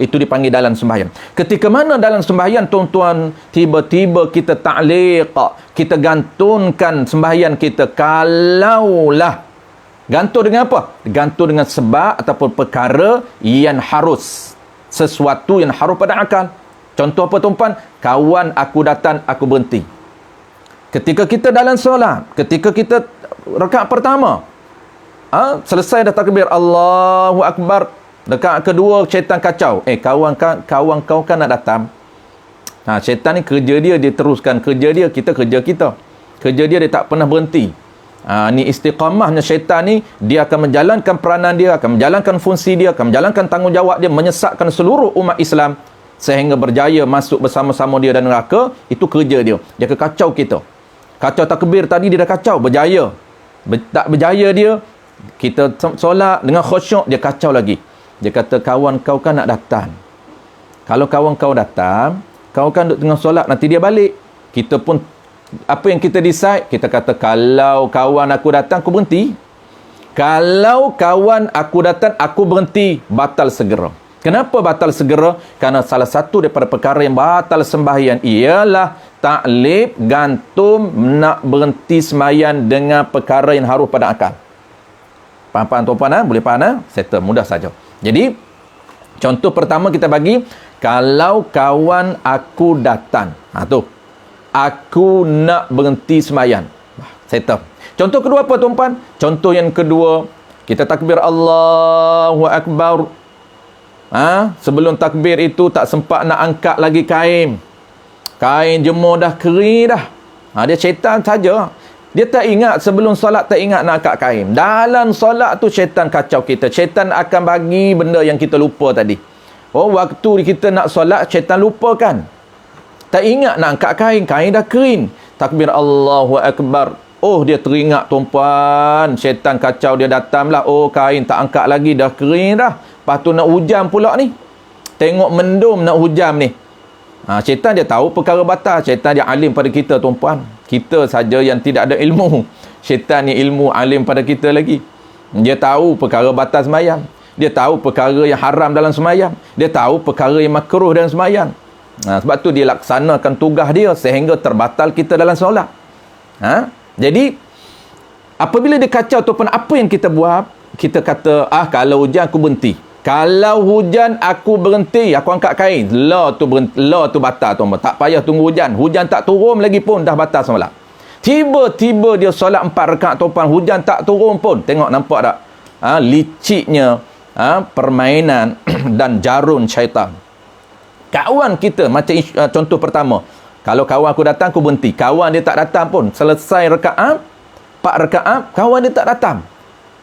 itu dipanggil dalam sembahyang. Ketika mana dalam sembahyang tuan-tuan, tiba-tiba kita ta'liq, kita gantungkan sembahyang kita, kalaulah gantung dengan apa? Gantung dengan sebab ataupun perkara yang harus, sesuatu yang harus pada akal. Contoh apa tuan-puan? Kawan aku datang, aku berhenti. Ketika kita dalam solat, ketika kita rakaat pertama, selesai dah takbir Allahu Akbar, rakaat kedua syaitan kacau. Kawan kau kan nak datang. Syaitan ni kerja dia teruskan kerja dia, kita kerja kita. Kerja dia tak pernah berhenti. Ni istiqamahnya syaitan ni, dia akan menjalankan peranan dia, akan menjalankan fungsi dia, akan menjalankan tanggungjawab dia, menyesatkan seluruh umat Islam sehingga berjaya masuk bersama-sama dia dan neraka. Itu kerja dia. Dia kacau kita. Kacau takbir tadi dia dah kacau, berjaya. Tak berjaya dia, kita solat dengan khusyuk, dia kacau lagi. Dia kata kawan kau kan nak datang. Kalau kawan kau datang, kau kan duduk tengah solat, nanti dia balik. Kita pun, apa yang kita decide? Kita kata kalau kawan aku datang, aku berhenti. Kalau kawan aku datang, aku berhenti. Batal segera. Kenapa batal segera? Kerana salah satu daripada perkara yang batal sembahyang ialah ta'lib, gantung, nak berhenti sembahyang dengan perkara yang harus pada akal. Faham tuan-puan? Boleh faham? Settle, mudah saja. Jadi, contoh pertama kita bagi, kalau kawan aku datang. Tu. Aku nak berhenti sembahyang. Settle. Contoh kedua apa tuan-puan? Contoh yang kedua, kita takbir Allahu Akbar. Sebelum takbir itu tak sempat nak angkat lagi kain. Kain jemur dah kering dah. Dia syaitan saja. Dia tak ingat, sebelum solat tak ingat nak angkat kain. Dalam solat tu syaitan kacau kita. Syaitan akan bagi benda yang kita lupa tadi. Waktu kita nak solat, syaitan lupakan. Tak ingat nak angkat kain. Kain dah kering. Takbir Allahu Akbar. Dia teringat tuan-puan. Syaitan kacau, dia datanglah. Kain tak angkat lagi, dah kering dah. Lepas tu nak hujan pula ni. Tengok mendung nak hujan ni. Syaitan dia tahu perkara batal. Syaitan dia alim pada kita tuan-puan. Kita saja yang tidak ada ilmu. Syaitan ni ilmu alim pada kita lagi. Dia tahu perkara batal sembahyang. Dia tahu perkara yang haram dalam sembahyang. Dia tahu perkara yang makruh dalam sembahyang. Sebab tu dia laksanakan tugas dia sehingga terbatal kita dalam solat. Jadi apabila dia kacau tuan-puan, apa yang kita buat? Kita kata, kalau hujan aku berhenti. Kalau hujan aku berhenti, aku angkat kain. Law tu batal tuan-tuan. Tak payah tunggu hujan. Hujan tak turun lagi pun dah batal solat. Tiba-tiba dia solat 4 rakaat tuan-tuan, hujan tak turun pun. Tengok nampak tak? Liciknya permainan dan jarun syaitan. Kawan kita macam contoh pertama. Kalau kawan aku datang, aku berhenti. Kawan dia tak datang pun. Selesai rakaat 4 rakaat, kawan dia tak datang.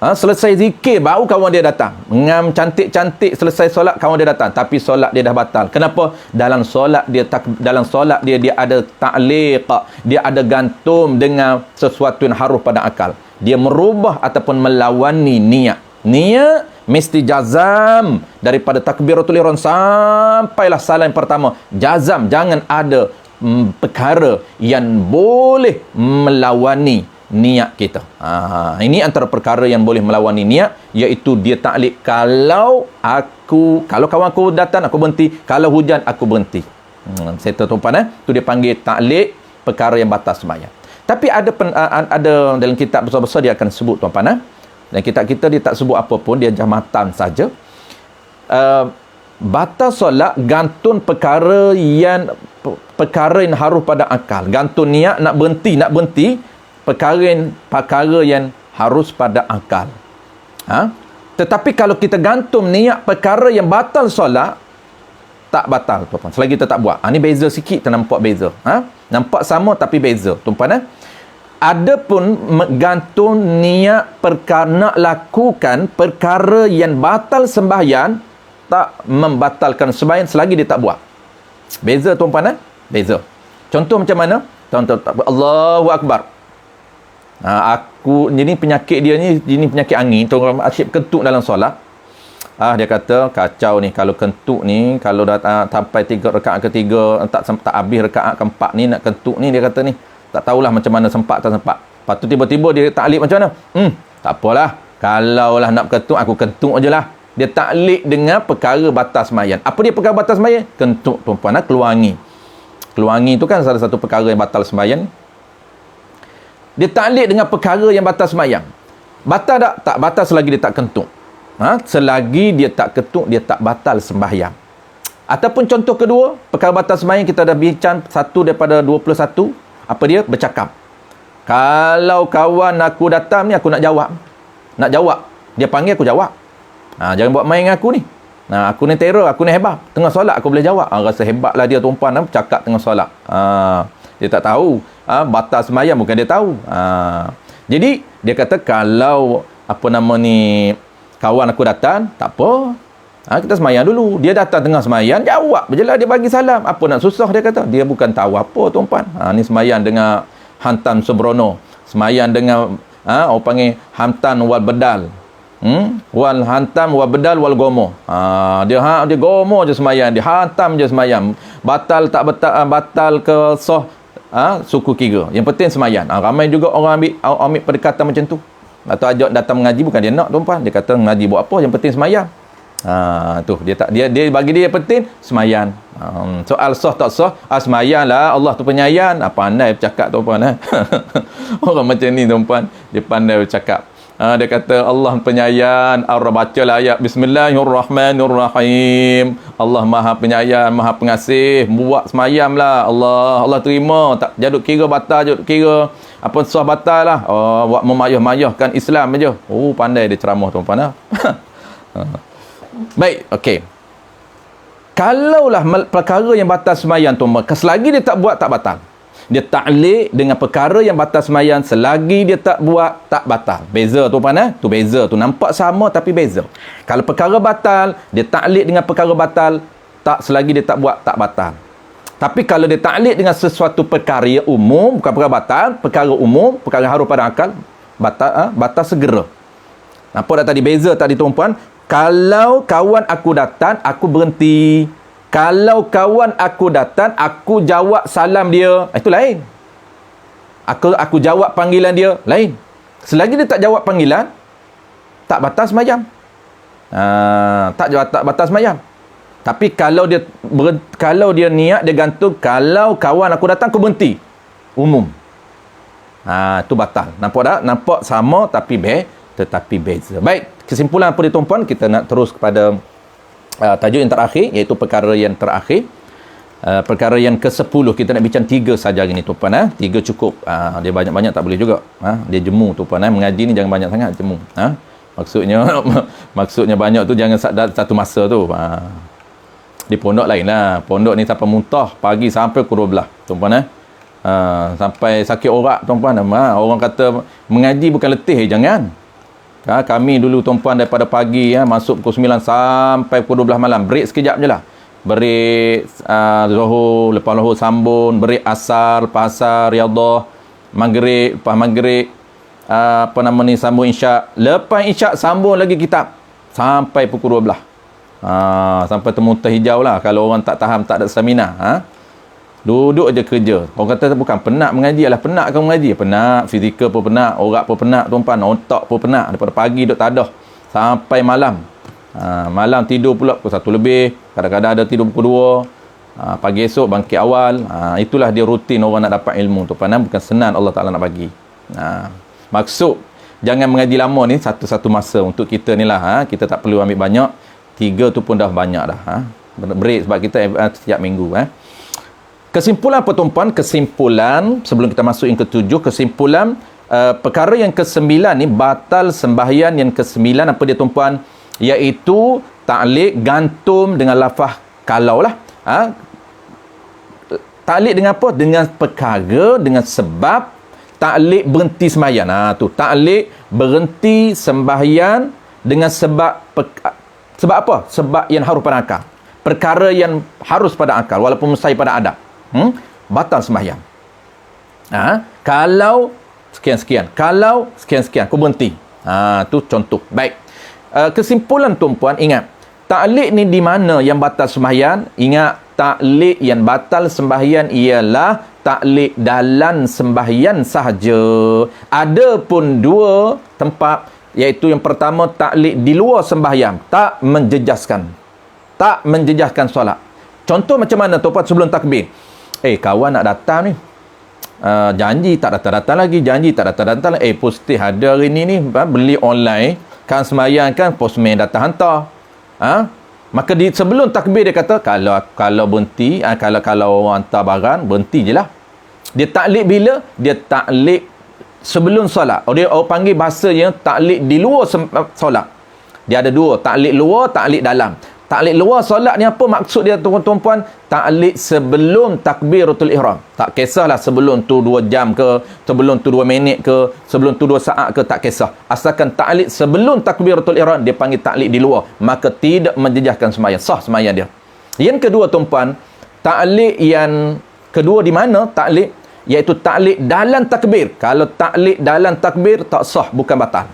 Selesai zikir baru kawan dia datang. Ngam cantik-cantik selesai solat kawan dia datang, tapi solat dia dah batal. Kenapa? Dalam solat dia dia ada ta'liq, dia ada gantung dengan sesuatu yang harus pada akal. Dia merubah ataupun melawani niat. Niat mesti jazam daripada takbiratul ihram sampailah salam pertama. Jazam, jangan ada perkara yang boleh melawani niat kita. Ini antara perkara yang boleh melawani niat, iaitu dia taklid. Kalau kawan aku datang, aku berhenti. Kalau hujan, aku berhenti. Settle tuan-tuan, tu dia panggil taklid perkara yang batas sembahyang. Tapi ada dalam kitab besar-besar dia akan sebut tuan-tuan. Dan kitab kita dia tak sebut apa pun, dia jamatan saja. Batal solat gantung perkara yang harus pada akal. Gantung niat nak berhenti, perkara yang harus pada akal. Tetapi kalau kita gantung niat perkara yang batal solat, tak batal tuan-tuan. Selagi kita tak buat. Ni beza sikit, nampak beza. Nampak sama tapi beza tuan-tuan. Adapun gantung niat nak lakukan perkara yang batal sembahyang, tak membatalkan sembahyang selagi dia tak buat. Beza tuan-tuan, beza. Contoh macam mana? Contoh Allahu Akbar. Jadi penyakit dia ni penyakit angin, tuan asyik kentut dalam solat. Dia kata kacau ni kalau kentut ni, kalau dah sampai 3 rakaat ketiga tak habis rakaat keempat ni nak kentut ni, dia kata ni tak tahulah macam mana, sempat tak sempat. Lepas tu tiba-tiba dia taklid macam mana? Tak apalah. Kalaulah nak kentut, aku kentut je lah. Dia taklid dengan perkara batas sembahyang. Apa dia perkara batas sembahyang? Kentut tuan-tuan, keluar angin. Keluar angin tu kan salah satu perkara yang batal sembahyang. Dia taklid dengan perkara yang batas sembahyang. Batal tak? Tak batal selagi dia tak kentut. Selagi dia tak kentut, dia tak batal sembahyang. Ataupun contoh kedua, perkara batas sembahyang kita dah bincang 1 daripada 21. Apa dia? Bercakap. Kalau kawan aku datang ni, aku nak jawab. Dia panggil, aku jawab. Jangan buat main dengan aku ni. Aku ni terror, aku ni hebat. Tengah solat aku boleh jawab. Rasa hebatlah dia tuan-tuan, cakap tengah solat. Dia tak tahu. Batas sembahyang bukan dia tahu. Jadi, dia kata kalau kawan aku datang, tak apa. Kita sembahyang dulu. Dia datang tengah sembahyang, jawab je lah, dia bagi salam. Apa nak susah, dia kata. Dia bukan tahu apa tuan-tuan. Ni sembahyang dengan hantam sebrono. Sembahyang dengan orang panggil hantam wal bedal. Wal hantam wal bedal wal gomo. Dia gomo je sembahyang, dia hantam je sembahyang. Batal tak batal ke sah suku kira. Yang penting sembahyang. Ramai juga orang ambil pendekatan macam tu. Atau ajak datang mengaji, bukan dia nak tuan-tuan. Dia kata mengaji buat apa, yang penting sembahyang. Tu dia bagi dia yang penting sembahyang. Soal sah tak sah, sembahyang lah, Allah tu penyayang. Pandai bercakap tuan-tuan. Orang macam ni tuan-tuan, dia pandai bercakap. Dia kata Allah penyayang. Bacalah ayat Bismillahirrahmanirrahim. Allah Maha Penyayang, Maha Pengasih. Buat sembahyang lah. Allah terima. Tak jaduk kira batal, jaduk kira apa sah batal lah. Buat memayah-mayahkan Islam aja. Pandai dia ceramah tuan-tuan. Baik, okey. Kalaulah perkara yang batas sembahyang tu, selagi dia tak buat, tak batal. Dia taklid dengan perkara yang batas sembahyang, selagi dia tak buat, tak batal. Beza tuan-tuan, tu beza tu. Nampak sama tapi beza. Kalau perkara batal, dia taklid dengan perkara batal, tak, selagi dia tak buat, tak batal. Tapi kalau dia taklid dengan sesuatu perkara yang umum, bukan perkara batal, perkara umum, perkara harus pada akal, batal segera. Nampak tak tadi beza tadi tuan-tuan? Kalau kawan aku datang, aku berhenti. Kalau kawan aku datang, aku jawab salam dia. Itu lain. Aku jawab panggilan dia. Lain. Selagi dia tak jawab panggilan, tak batal sembahyang. Tak batal sembahyang. Tapi kalau dia niat, dia gantung, kalau kawan aku datang, aku berhenti. Umum. Itu batal. Nampak tak? Nampak sama tetapi beza. Baik, kesimpulan apa dia tuan-puan, kita nak terus kepada tajuk yang terakhir, iaitu perkara yang terakhir. Perkara yang ke-10, kita nak bincang 3 saja hari ni tuan-puan. 3 cukup. Dia banyak-banyak tak boleh juga. Dia jemu tuan-puan. Mengaji ni jangan banyak sangat, jemu. Maksudnya banyak tu jangan satu masa tu. Di pondok lain lah. Pondok ni sampai muntah pagi sampai pukul 12 tuan-puan. Sampai sakit orak tuan-puan. Orang kata mengaji bukan letih, jangan. Kami dulu tuan-puan daripada pagi masuk pukul 9 sampai pukul 12 malam. Break sekejap je lah. Break Zuhur, lepas Zuhur sambung. Break Asar, lepas Asar Riadah. Maghrib, lepas Maghrib apa nama ni, sambung isyak. Lepas isyak sambung lagi kitab sampai pukul 12. Sampai temu hijau lah kalau orang tak tahan, tak ada stamina. Duduk je kerja. Orang kata bukan penat mengaji, lah penat kau mengaji. Penat, fizikal pun penat, orak pun penat, tuan-puan, otak pun penat. Daripada pagi duduk tadah sampai malam. Malam tidur pula pukul 1 lebih, kadang-kadang ada tidur pukul 2. Pagi esok bangkit awal. Itulah dia rutin orang nak dapat ilmu, tuan-puan. Bukan senang Allah Ta'ala nak bagi. Maksud jangan mengaji lama ni satu masa untuk kita ni lah. Kita tak perlu ambil banyak. 3 tu pun dah banyak dah. Break sebab kita setiap minggu. Kesimpulan apa, tuan-puan? Kesimpulan sebelum kita masuk yang ke-7, kesimpulan perkara yang ke-9 ni, batal sembahyang yang ke-9 apa dia, tuan-puan? Iaitu ta'liq gantung dengan lafaz kalau lah. Ta'liq dengan apa? Dengan perkara, dengan sebab ta'liq berhenti sembahyang. Tu ta'liq berhenti sembahyang dengan sebab apa? Sebab yang harus pada akal. Perkara yang harus pada akal walaupun mustahil pada adab. Batal sembahyang. Kalau sekian-sekian, kalau sekian-sekian, kau berhenti. Tu contoh. Baik. Kesimpulan, tuan-puan, ingat, ta'liq ni di mana yang batal sembahyang? Ingat, ta'liq yang batal sembahyang ialah ta'liq dalam sembahyang sahaja. Ada pun 2 tempat, iaitu yang pertama ta'liq di luar sembahyang, tak menjejaskan solat. Contoh macam mana, tuan-puan, sebelum takbir? Kawan nak datang ni, janji tak datang-datang lagi, janji tak datang-datang lagi. Posti ada hari ni beli online, kan sembahyang kan postman datang hantar. Maka sebelum takbir dia kata kalau berhenti, kalau orang hantar barang, berhenti je lah. Dia ta'liq bila? Dia ta'liq sebelum solat. Dia panggil bahasa yang ta'liq di luar solat. Dia ada 2, ta'liq luar, ta'liq dalam. Ta'liq luar solat ni apa maksud dia, tuan-tuan? Ta'liq sebelum takbiratul ihram. Tak kisahlah sebelum tu 2 jam ke, sebelum tu 2 minit ke, sebelum tu 2 saat ke, tak kisah. Asalkan ta'liq sebelum takbiratul ihram, dia panggil ta'liq di luar. Maka tidak menjejaskan sembahyang, sah sembahyang dia. Yang kedua, tuan-puan, ta'liq yang kedua di mana ta'liq? Iaitu ta'liq dalam takbir. Kalau ta'liq dalam takbir, tak sah, bukan batal.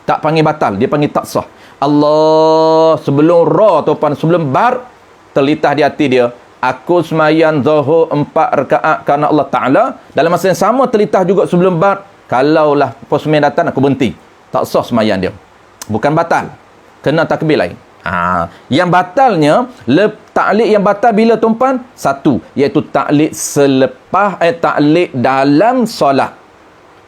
Tak panggil batal, dia panggil tak sah. Allah sebelum ra, tuan-puan, sebelum bar, terlitah di hati dia, aku sembahyang zuhur 4 rakaat kerana Allah Ta'ala. Dalam masa yang sama terlitah juga sebelum bar, kalaulah postman datang aku berhenti. Tak sah sembahyang dia. Bukan batal, kena takbir lain. Yang batalnya, ta'liq yang batal bila, tuan-puan? 1, iaitu ta'liq selepas ta'liq dalam solat.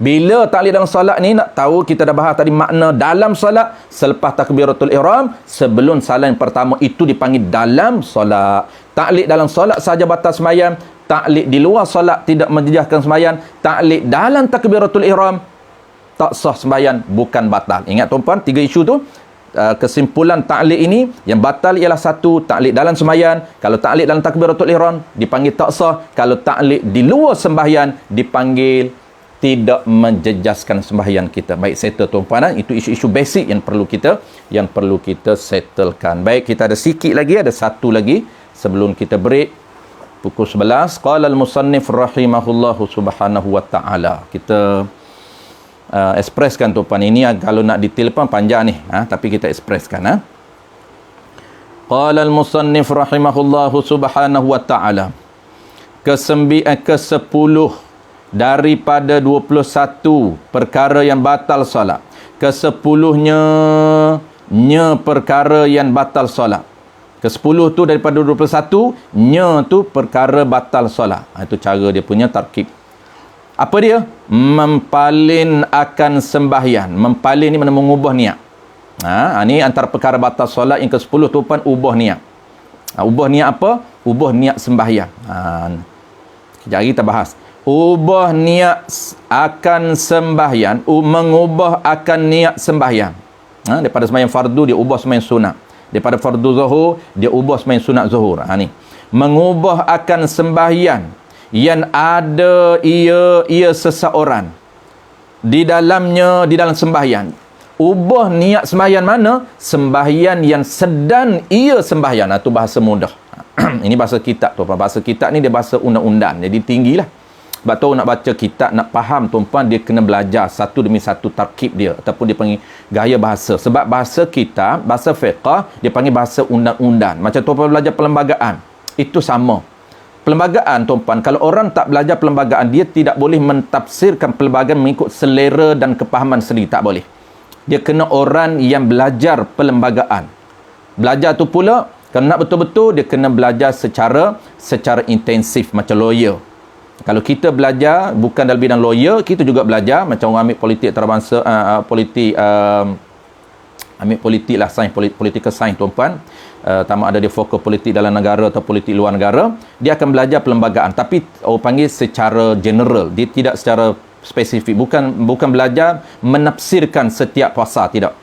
Bila ta'liq dalam solat ni, nak tahu, kita dah bahas tadi makna dalam solat, selepas takbiratul ihram, sebelum salam yang pertama, itu dipanggil dalam solat. Ta'liq dalam solat sahaja batal sembahyang. Ta'liq di luar solat tidak menjejaskan sembahyang. Ta'liq dalam takbiratul ihram, tak sah sembahyang, bukan batal. Ingat, tuan-puan, 3 isu tu. Kesimpulan ta'liq ini yang batal ialah 1, ta'liq dalam sembahyang. Kalau ta'liq dalam takbiratul ihram dipanggil tak sah. Kalau ta'liq di luar sembahyang dipanggil tidak menjejaskan sembahyang kita. Baik, settle, tuan-puan. Itu isu-isu basic yang perlu kita settlekan. Baik, kita ada sikit lagi, ada 1 lagi sebelum kita break pukul 11. Qala al-musannif rahimahullahu subhanahu wa ta'ala. Kita ekspreskan, tuan-puan. Ini kalau nak detail pun panjang ni, tapi kita ekspreskan. Qala al-musannif rahimahullahu subhanahu wa ta'ala. Ke-10 daripada 21 perkara yang batal solat. Ke-10-nya perkara yang batal solat. Ke-10 tu daripada 21, tu perkara batal solat. Itu cara dia punya tarkib. Apa dia? Mempalin akan sembahyang. Mempalin ni mana mengubah niat. Ni antara perkara batal solat yang ke-10, tuan, ubah niat. Ubah niat apa? Ubah niat sembahyang. Sekejap lagi kita bahas. Ubah niat akan sembahyang, mengubah akan niat sembahyang. Daripada sembahyang fardu dia ubah sembahyang sunat. Daripada fardu zuhur dia ubah sembahyang sunat zuhur. Ni mengubah akan sembahyang yang ada ia seseorang di dalam sembahyang. Ubah niat sembahyang mana? Sembahyang yang sedang ia sembahyang. Itu bahasa mudah. Ini bahasa kitab tu. Bahasa kitab ni dia bahasa undang-undang, jadi tinggilah. Sebab tu nak baca kitab, nak faham tuan-puan, dia kena belajar satu demi satu tarkib dia, ataupun dia panggil gaya bahasa. Sebab bahasa kitab, bahasa fiqh, dia panggil bahasa undang-undang. Macam tuan-puan belajar perlembagaan, itu sama. Perlembagaan tuan-puan, kalau orang tak belajar perlembagaan, dia tidak boleh mentafsirkan perlembagaan mengikut selera dan kepahaman sendiri, tak boleh. Dia kena orang yang belajar perlembagaan. Belajar tu pula, kalau nak betul-betul, dia kena belajar secara intensif, macam lawyer. Kalau kita belajar bukan dalam bidang lawyer, kita juga belajar macam orang ambil politik antarabangsa, ambil politik lah, sains, political science tuan-puan. Tamat ada dia fokus politik dalam negara atau politik luar negara, dia akan belajar perlembagaan, tapi orang panggil secara general, dia tidak secara spesifik. Bukan belajar menafsirkan setiap pasal, tidak.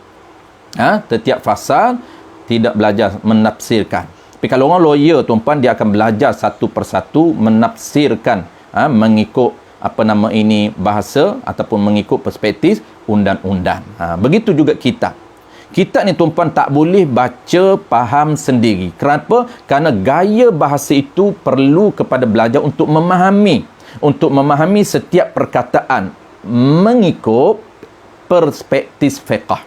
Setiap pasal tidak belajar menafsirkan. Tapi kalau orang lawyer tuan-puan, dia akan belajar satu persatu menafsirkan, mengikut bahasa ataupun mengikut perspektif undang-undang. Begitu juga kitab. Kitab ni tuan-puan tak boleh baca faham sendiri. Kenapa? Kerana gaya bahasa itu perlu kepada belajar untuk memahami setiap perkataan mengikut perspektif fiqh.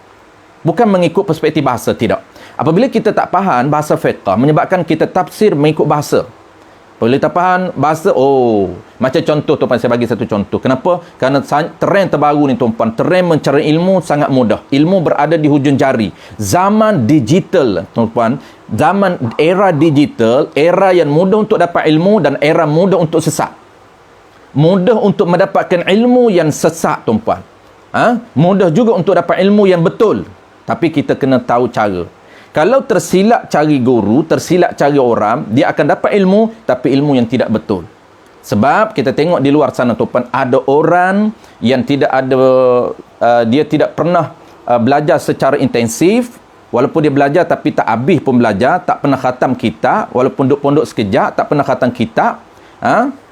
Bukan mengikut perspektif bahasa, tidak. Apabila kita tak faham bahasa fiqh, menyebabkan kita tafsir mengikut bahasa. Apabila tak faham bahasa, macam contoh tuan-puan, saya bagi satu contoh. Kenapa? Kerana trend terbaru ni tuan-puan, trend mencari ilmu sangat mudah. Ilmu berada di hujung jari. Zaman digital tuan-puan, era digital, era yang mudah untuk dapat ilmu dan era mudah untuk sesat. Mudah untuk mendapatkan ilmu yang sesat tuan-puan. Mudah juga untuk dapat ilmu yang betul. Tapi kita kena tahu cara. Kalau tersilap cari guru, tersilap cari orang, dia akan dapat ilmu, tapi ilmu yang tidak betul. Sebab kita tengok di luar sana tuan-puan, ada orang yang tidak ada, dia tidak pernah belajar secara intensif. Walaupun dia belajar tapi tak habis pun belajar, tak pernah khatam kitab, walaupun duduk pondok sekejap, tak pernah khatam kitab.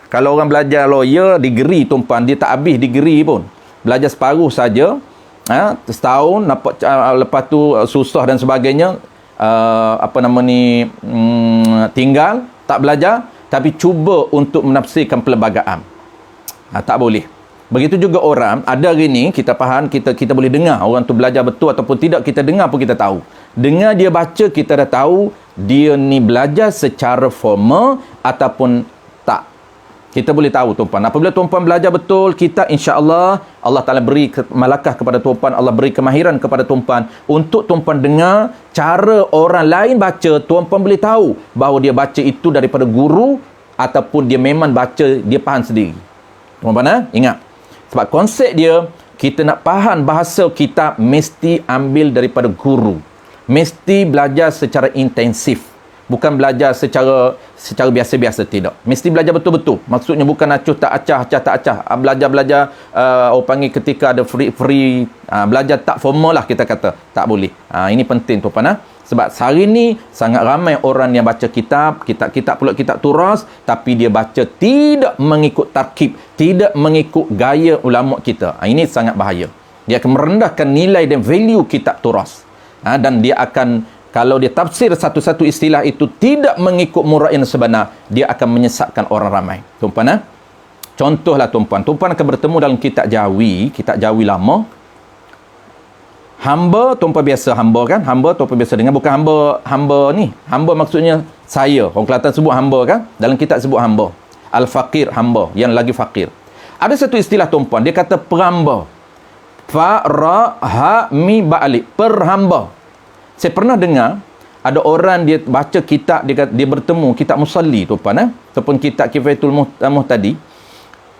Kalau orang belajar lawyer, degree tuan-puan, dia tak habis degree pun. Belajar separuh saja. Setahun, lepas tu susah dan sebagainya. Tinggal, tak belajar, tapi cuba untuk menafsirkan perlembagaan. Tak boleh. Begitu juga orang, ada hari ni kita faham, kita boleh dengar orang tu belajar betul ataupun tidak, kita dengar pun kita tahu. Dengar dia baca, kita dah tahu dia ni belajar secara formal ataupun tak. Kita boleh tahu tuan-puan. Apabila tuan-puan belajar betul, kita insya-Allah, Allah Ta'ala beri malakah kepada tuan-puan, Allah beri kemahiran kepada tuan-puan. Untuk tuan-puan dengar, cara orang lain baca, tuan-puan boleh tahu bahawa dia baca itu daripada guru ataupun dia memang baca, dia faham sendiri. Tuan-puan, ingat. Sebab konsep dia, kita nak faham bahasa kitab, mesti ambil daripada guru. Mesti belajar secara intensif. Bukan belajar secara biasa-biasa, tidak. Mesti belajar betul-betul. Maksudnya bukan acuh tak acah. Belajar-belajar, orang panggil ketika ada free, belajar tak formal lah kita kata. Tak boleh. Ini penting tuan-puan. Sebab hari ni sangat ramai orang yang baca kitab pula kitab turas, tapi dia baca tidak mengikut tarkib, tidak mengikut gaya ulama kita. Ini sangat bahaya. Dia akan merendahkan nilai dan value kitab turas. Dan dia akan, kalau dia tafsir satu-satu istilah itu tidak mengikut murad yang sebenar, dia akan menyesatkan orang ramai. Tuan-puan, contohlah tuan-puan akan bertemu dalam kitab Jawi lama. Hamba, tuan-puan biasa hamba kan? Hamba tuan-puan biasa dengar, bukan hamba ni. Hamba maksudnya saya. Orang Kelantan sebut hamba kan? Dalam kitab sebut hamba. Al-faqir, hamba, yang lagi fakir. Ada satu istilah tuan-puan, dia kata perhamba. Fa, ra, ha, mi, ba, alif. Perhamba. Saya pernah dengar ada orang dia baca kitab, dia bertemu kitab Musalli tuan-puan, ataupun kitab Kifayatul Muhtadi,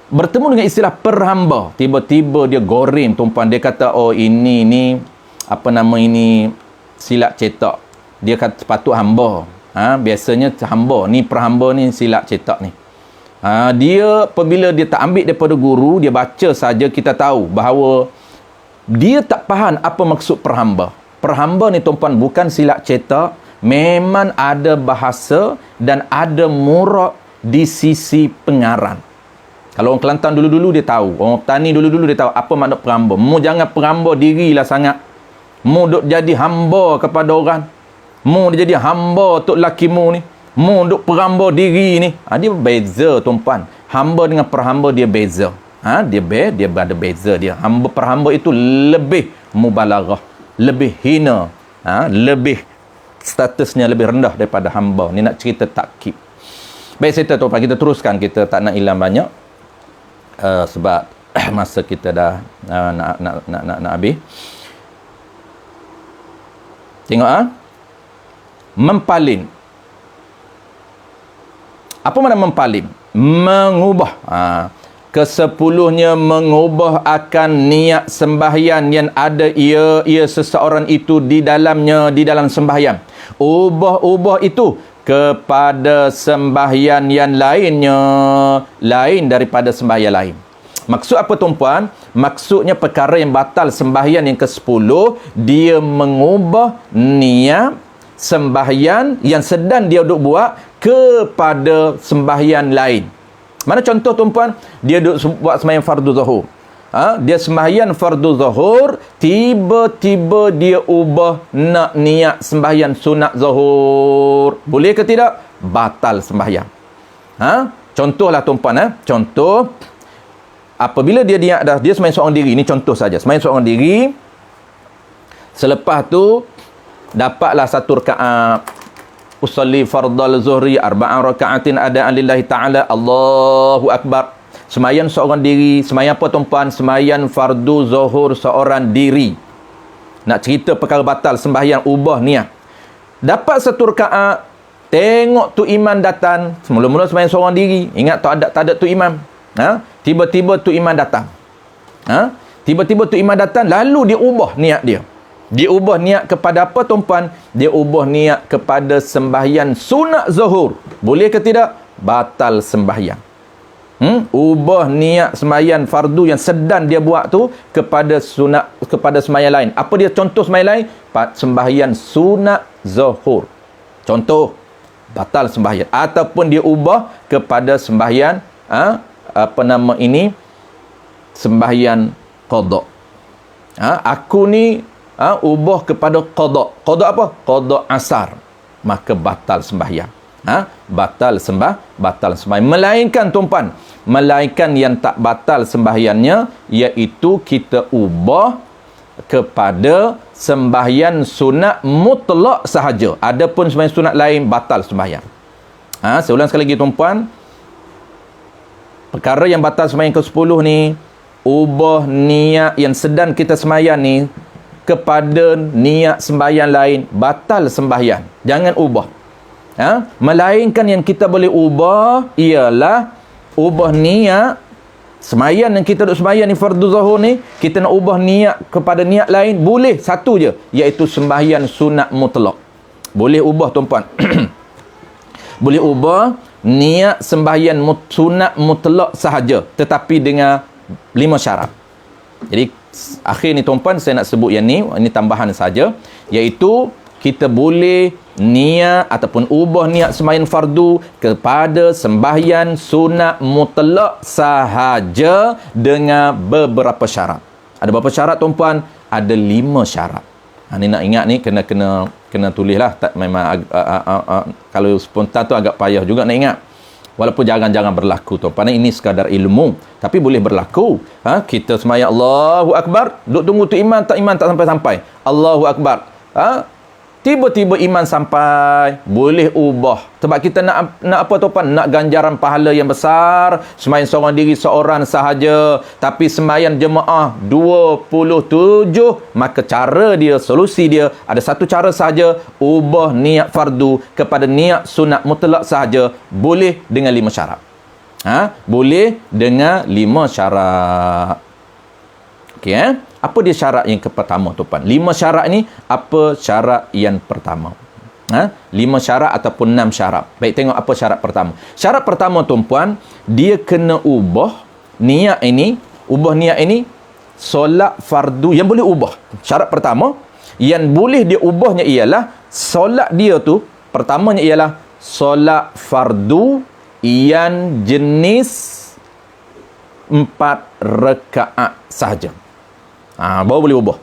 bertemu dengan istilah perhamba. Tiba-tiba dia goreng tuan-puan, dia kata ini silap cetak. Dia kata sepatut hamba. Biasanya hamba ni, perhamba ni silap cetak ni. Dia apabila dia tak ambil daripada guru, dia baca saja, kita tahu bahawa dia tak faham apa maksud perhamba. Perhamba ni tuan-puan bukan silap cetak, memang ada bahasa dan ada murad di sisi pengarang. Kalau orang Kelantan dulu-dulu dia tahu, orang Tani dulu-dulu dia tahu apa makna perhamba. Mu jangan perhamba dirilah sangat. Mu duk jadi hamba kepada orang. Mu dia jadi hamba tok laki mu ni. Mu duk perhamba diri ni. Dia berbeza tuan-puan. hamba dengan perhamba dia beza. Dia ada beza dia. Hamba perhamba itu lebih mubalaghah, lebih hina, lebih statusnya lebih rendah daripada hamba. Ni nak cerita takkib. Baik, saya tahu kita teruskan, kita tak nak hilang banyak sebab masa kita dah nak habis. Tengok mempalin. Apa makna mempalin? Mengubah. Kesepuluhnya mengubah akan niat sembahyang yang ada ia seseorang itu di dalam sembahyang. Ubah itu kepada sembahyang yang lainnya, lain daripada sembahyang lain. Maksud apa tuan-puan? Maksudnya perkara yang batal sembahyang yang ke-10, dia mengubah niat sembahyang yang sedang dia duk buat kepada sembahyang lain. Mana contoh tuan-puan? Dia duk buat sembahyang fardu zuhur. Dia sembahyang fardu zuhur, tiba-tiba dia ubah nak niat sembahyang sunat zuhur. Boleh ke tidak? Batal sembahyang. Contohlah tuan-puan, contoh apabila dia niat dah, dia sembahyang seorang diri. Ini contoh saja. Sembahyang seorang diri. Selepas tu dapatlah satu rakaat. Usalli fardal zuhri arba'an raka'atin adaan lillahi ta'ala, Allahu Akbar. Sembahyang seorang diri. Sembahyang apa tuan-puan? Sembahyang fardu zuhur seorang diri. Nak cerita perkara batal sembahyang, ubah niat. Dapat satu rakaat, tengok tu imam datang. Mula-mula sembahyang seorang diri. Ingat tak ada tu imam. Tiba-tiba tu imam datang. Tiba-tiba tu imam datang, lalu dia ubah niat dia. Dia ubah niat kepada apa tuan-puan? Dia ubah niat kepada sembahyang sunat zuhur. Boleh ke tidak? Batal sembahyang. Ubah niat sembahyang fardu yang sedang dia buat tu kepada sunat, kepada sembahyang lain. Apa dia contoh sembahyang lain? Sembahyang sunat zuhur. Contoh, batal sembahyang. Ataupun dia ubah kepada sembahyang sembahyang qada. Aku ni ubah kepada qada. Qada apa? Qada asar. Maka batal sembahyang. Batal sembahyang. Melainkan tuan-puan, melainkan yang tak batal sembahyangnya, iaitu kita ubah kepada sembahyang sunat mutlak sahaja. Adapun sembahyang sunat lain, batal sembahyang. Saya ulang sekali lagi tuan-puan. Perkara yang batal sembahyang ke-10 ni, ubah niat yang sedang kita sembahyang ni kepada niat sembahyang lain, batal sembahyang. Jangan ubah. Melainkan yang kita boleh ubah ialah ubah niat sembahyang yang kita duk sembahyang ni fardu zuhur ni, kita nak ubah niat kepada niat lain, boleh satu je, iaitu sembahyang sunat mutlak. Boleh ubah tuan-puan. Boleh ubah niat sembahyang sunat mutlak sahaja, tetapi dengan 5 syarat. Jadi akhir ni tuan-puan, saya nak sebut yang ni, ini tambahan saja, iaitu kita boleh niat ataupun ubah niat sembahyang fardu kepada sembahyang sunat mutlak sahaja dengan beberapa syarat. Ada berapa syarat tuan-puan? Ada 5 syarat. Ni nak ingat ni, kena tulislah. Tak, memang kalau spontan tu agak payah juga nak ingat. Walaupun jarang-jarang berlaku tuan-puan. Ini sekadar ilmu, tapi boleh berlaku. Kita sembahyang Allahu Akbar, duk tunggu tu imam tak sampai-sampai. Allahu Akbar. Tiba-tiba iman sampai, boleh ubah. Sebab kita nak apa tuan-puan? Nak ganjaran pahala yang besar. Sembahyang seorang diri seorang sahaja, tapi sembahyang jemaah 27. Maka cara dia, solusi dia, ada satu cara sahaja. Ubah niat fardu kepada niat sunat mutlak sahaja. Boleh dengan 5 syarat. Boleh dengan 5 syarat. Okey, apa dia syarat yang pertama tuan-puan? 5 syarat ni, apa syarat yang pertama? 5 syarat ataupun 6 syarat. Baik, tengok apa syarat pertama. Syarat pertama tuan-puan, dia kena ubah niat ini, solat fardu yang boleh ubah. Syarat pertama yang boleh dia ubahnya ialah solat dia tu, pertamanya ialah solat fardu yang jenis 4 rakaat sahaja. Baru boleh ubah.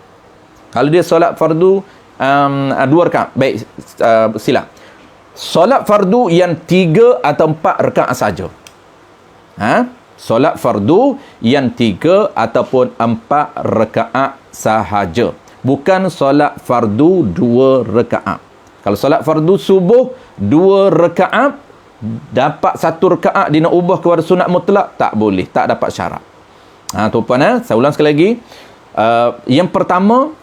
Kalau dia solat fardu 2 rakaat, baik, silap. Solat fardu yang 3 atau 4 rakaat saja. Solat fardu yang 3 ataupun 4 rakaat sahaja. Bukan solat fardu 2 rakaat. Kalau solat fardu subuh 2 rakaat, dapat 1 rakaat dia nak ubah kepada sunat mutlak, tak boleh, tak dapat syarat. Tuan-puan, saya ulang sekali lagi. Yang pertama,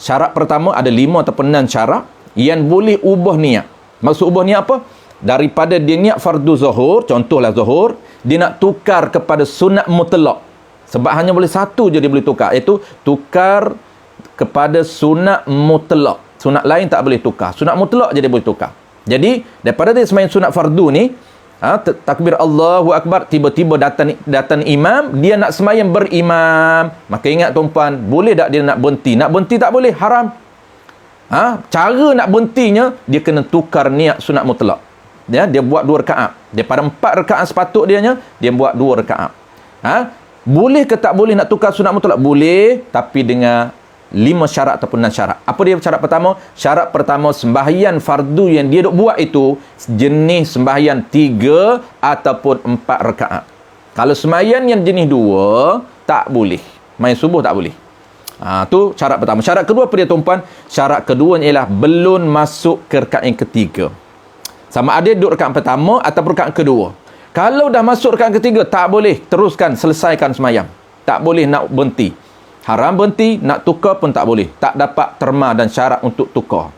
syarat pertama ada 5 ataupun 6 syarat yang boleh ubah niat. Maksud ubah niat apa? Daripada dia niat fardu zuhur, contohlah zuhur, dia nak tukar kepada sunat mutlak. Sebab hanya boleh satu je dia boleh tukar, iaitu tukar kepada sunat mutlak. Sunat lain tak boleh tukar. Sunat mutlak je dia boleh tukar. Jadi, daripada dia sembahyang sunat fardu ni, takbir Allahu Akbar, tiba-tiba datang imam, dia nak sembahyang berimam. Maka ingat tuan-puan, boleh tak dia nak berhenti? Nak berhenti tak boleh, haram. Cara nak berhentinya, dia kena tukar niat sunat mutlak. Dia buat 2 rakaat. Daripada 4 rakaat sepatut dia buat 2 rakaat. Boleh ke tak boleh nak tukar sunat mutlak? Boleh, tapi dengan 5 syarat ataupun 6 syarat. Apa dia syarat pertama? Syarat pertama, sembahyang fardu yang dia duk buat itu jenis sembahyang 3 ataupun 4 rakaat. Kalau sembahyang yang jenis 2, tak boleh. Main subuh tak boleh. Tu syarat pertama. Syarat kedua apa dia tuan-puan? Syarat keduanya ialah belum masuk ke rakaat yang ketiga. Sama ada duduk rakaat pertama ataupun rakaat kedua. Kalau dah masuk rakaat ketiga, tak boleh teruskan, selesaikan sembahyang. Tak boleh nak berhenti. Haram berhenti, nak tukar pun tak boleh. Tak dapat terma dan syarat untuk tukar.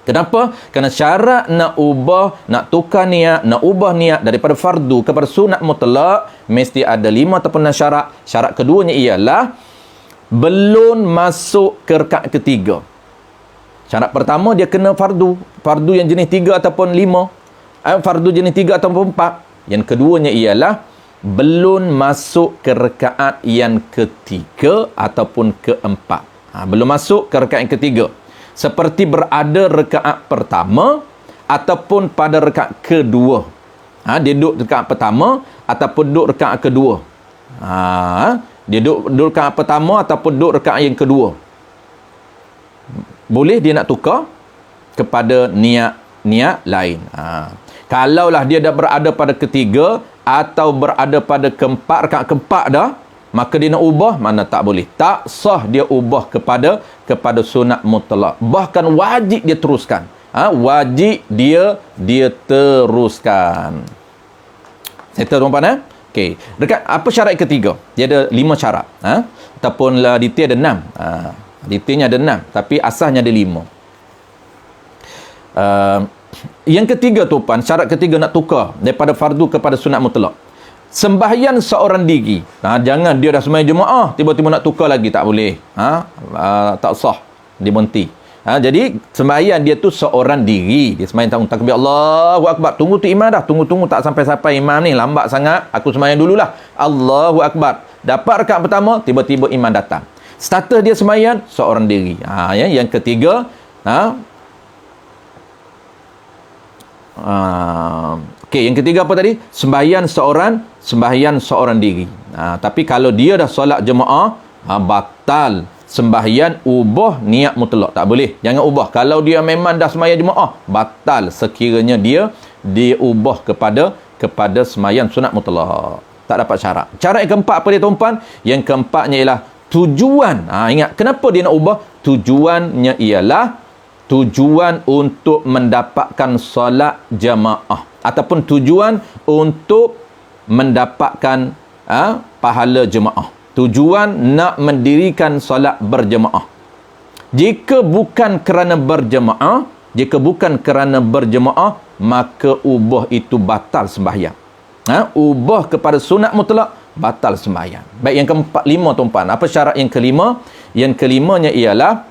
Kenapa? Kerana syarat nak ubah, nak tukar niat, nak ubah niat daripada fardu kepada sunat mutlak, mesti ada 5 ataupun 6 syarat. Syarat keduanya ialah belum masuk ke rakaat ketiga. Syarat pertama dia kena fardu. Fardu yang jenis 3 ataupun 5. Fardu jenis 3 ataupun 4. Yang keduanya ialah belum masuk ke rakaat yang ketiga ataupun keempat. Belum masuk ke rakaat yang ketiga. Seperti berada rakaat pertama ataupun pada rakaat kedua. Dia duduk rakaat pertama ataupun duduk rakaat kedua. Dia duduk rakaat pertama ataupun duduk rakaat yang kedua. Boleh dia nak tukar kepada niat lain. Kalaulah dia dah berada pada ketiga atau berada pada keempat, rakaat keempat dah, maka dia nak ubah, mana tak boleh. Tak sah dia ubah kepada sunat mutlak. Bahkan wajib dia teruskan. Wajib dia teruskan. Saya tahu tuan-tuan, okey. Dekat apa syarat ketiga? Dia ada 5 syarat. Ataupun detail ada 6. Detailnya ada 6, tapi asasnya ada 5. Yang ketiga tuan, syarat ketiga nak tukar daripada fardu kepada sunat mutlak. Sembahyang seorang diri. Jangan dia dah sembahyang jemaah, tiba-tiba nak tukar lagi, tak boleh. Tak sah, dia berhenti. Jadi sembahyang dia tu seorang diri. Dia sembahyang takbir Allahu Akbar. Tunggu tu imam dah. Tunggu tak sampai imam ni. Lambat sangat. Aku sembahyang dululah. Allahu Akbar. Dapat rakaat pertama, tiba-tiba imam datang. Status dia sembahyang seorang diri. Yang ketiga, yang ketiga apa tadi? Sembahyang seorang diri. Tapi kalau dia dah solat jemaah, batal sembahyang, ubah niat mutlak. Tak boleh. Jangan ubah. Kalau dia memang dah sembahyang jemaah, batal sekiranya dia ubah kepada sembahyang sunat mutlak. Tak dapat syarat. Syarat yang keempat apa dia tuan-puan? Yang keempatnya ialah tujuan. Ingat, kenapa dia nak ubah? Tujuannya ialah tujuan untuk mendapatkan solat jamaah ataupun tujuan untuk mendapatkan pahala jemaah. Tujuan nak mendirikan solat berjemaah. Jika bukan kerana berjemaah, maka ubah itu batal sembahyang. Ubah kepada sunat mutlak, batal sembahyang. Baik, yang keempat, 5 tuan-puan. Apa syarat yang kelima? Yang kelimanya ialah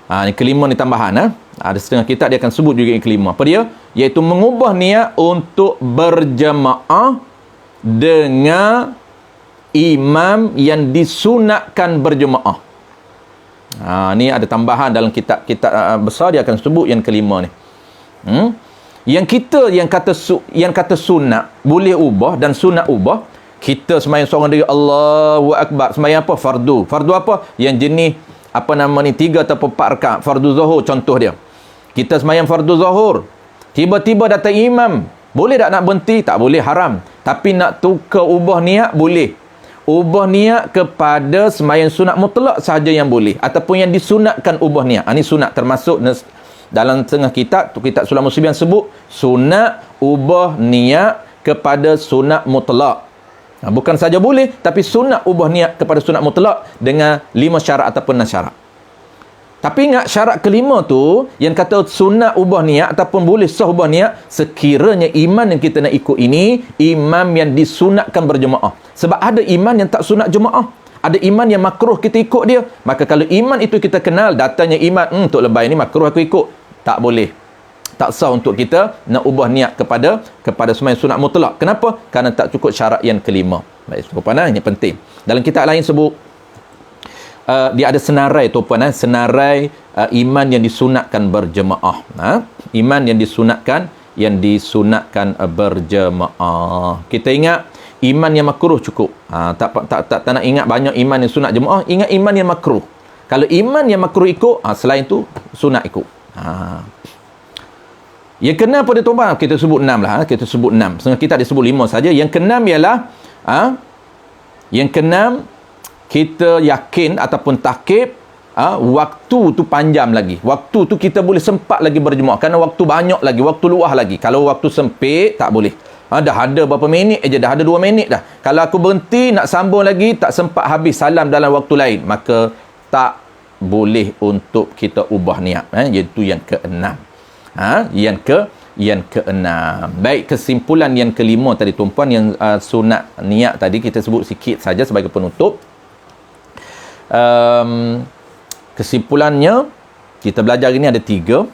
yang kelima ni tambahan. Ada setengah kitab dia akan sebut juga yang kelima. Apa dia? Iaitu mengubah niat untuk berjemaah dengan imam yang disunatkan berjemaah. Ni ada tambahan dalam kitab besar, dia akan sebut yang kelima ni. Yang kata sunat boleh ubah dan sunat ubah. Kita sembahyang seorang diri Allahu Akbar. Sembahyang apa? Fardu. Fardu apa? Yang jenis 3 atau 4 rakaat. Fardu zuhur contoh dia. Kita sembahyang fardu zuhur. Tiba-tiba datang imam. Boleh tak nak berhenti? Tak boleh, haram. Tapi nak tukar ubah niat boleh. Ubah niat kepada sembahyang sunat mutlak sahaja yang boleh, ataupun yang disunatkan ubah niat. Ini sunat, termasuk dalam tengah kitab Sulam Muslimin sebut sunat ubah niat kepada sunat mutlak. Bukan saja boleh, tapi sunat ubah niat kepada sunat mutlak dengan 5 syarat ataupun 6 syarat. Tapi ingat, syarat kelima tu yang kata sunat ubah niat ataupun boleh sah ubah niat, sekiranya iman yang kita nak ikut ini imam yang disunatkan berjemaah. Sebab ada iman yang tak sunat jemaah, ada iman yang makruh kita ikut dia. Maka kalau iman itu kita kenal, datanya iman, untuk lebay ni makruh aku ikut, tak boleh, tak sah untuk kita nak ubah niat kepada sembahyang sunat mutlak. Kenapa? Kerana tak cukup syarat yang kelima. Baik, tuan-tuan, ini penting. Dalam kitab lain sebut dia ada senarai, tuan-tuan, senarai iman yang disunatkan berjemaah. Iman yang disunatkan berjemaah. Kita ingat iman yang makruh cukup. Tak nak ingat banyak iman yang sunat jemaah, ingat iman yang makruh. Kalau iman yang makruh ikut, selain tu sunat ikut. Yang keenam pada tuan-tuan, kita sebut 6 lah. Kita sebut 6. Setengah kita ada sebut 5 saja. Yang keenam ialah yang keenam, kita yakin ataupun takib waktu tu panjang lagi. Waktu tu kita boleh sempat lagi berjemaah, kerana waktu banyak lagi, waktu luah lagi. Kalau waktu sempit tak boleh. Dah ada berapa minit je, dah ada 2 minit dah. Kalau aku berhenti nak sambung lagi, tak sempat habis salam dalam waktu lain, maka tak boleh untuk kita ubah niat. Iaitu yang keenam. Yang keenam. Baik, kesimpulan yang kelima tadi tuan-puan, yang sunat niat tadi kita sebut sikit saja sebagai penutup. Kesimpulannya, kita belajar ini ada 3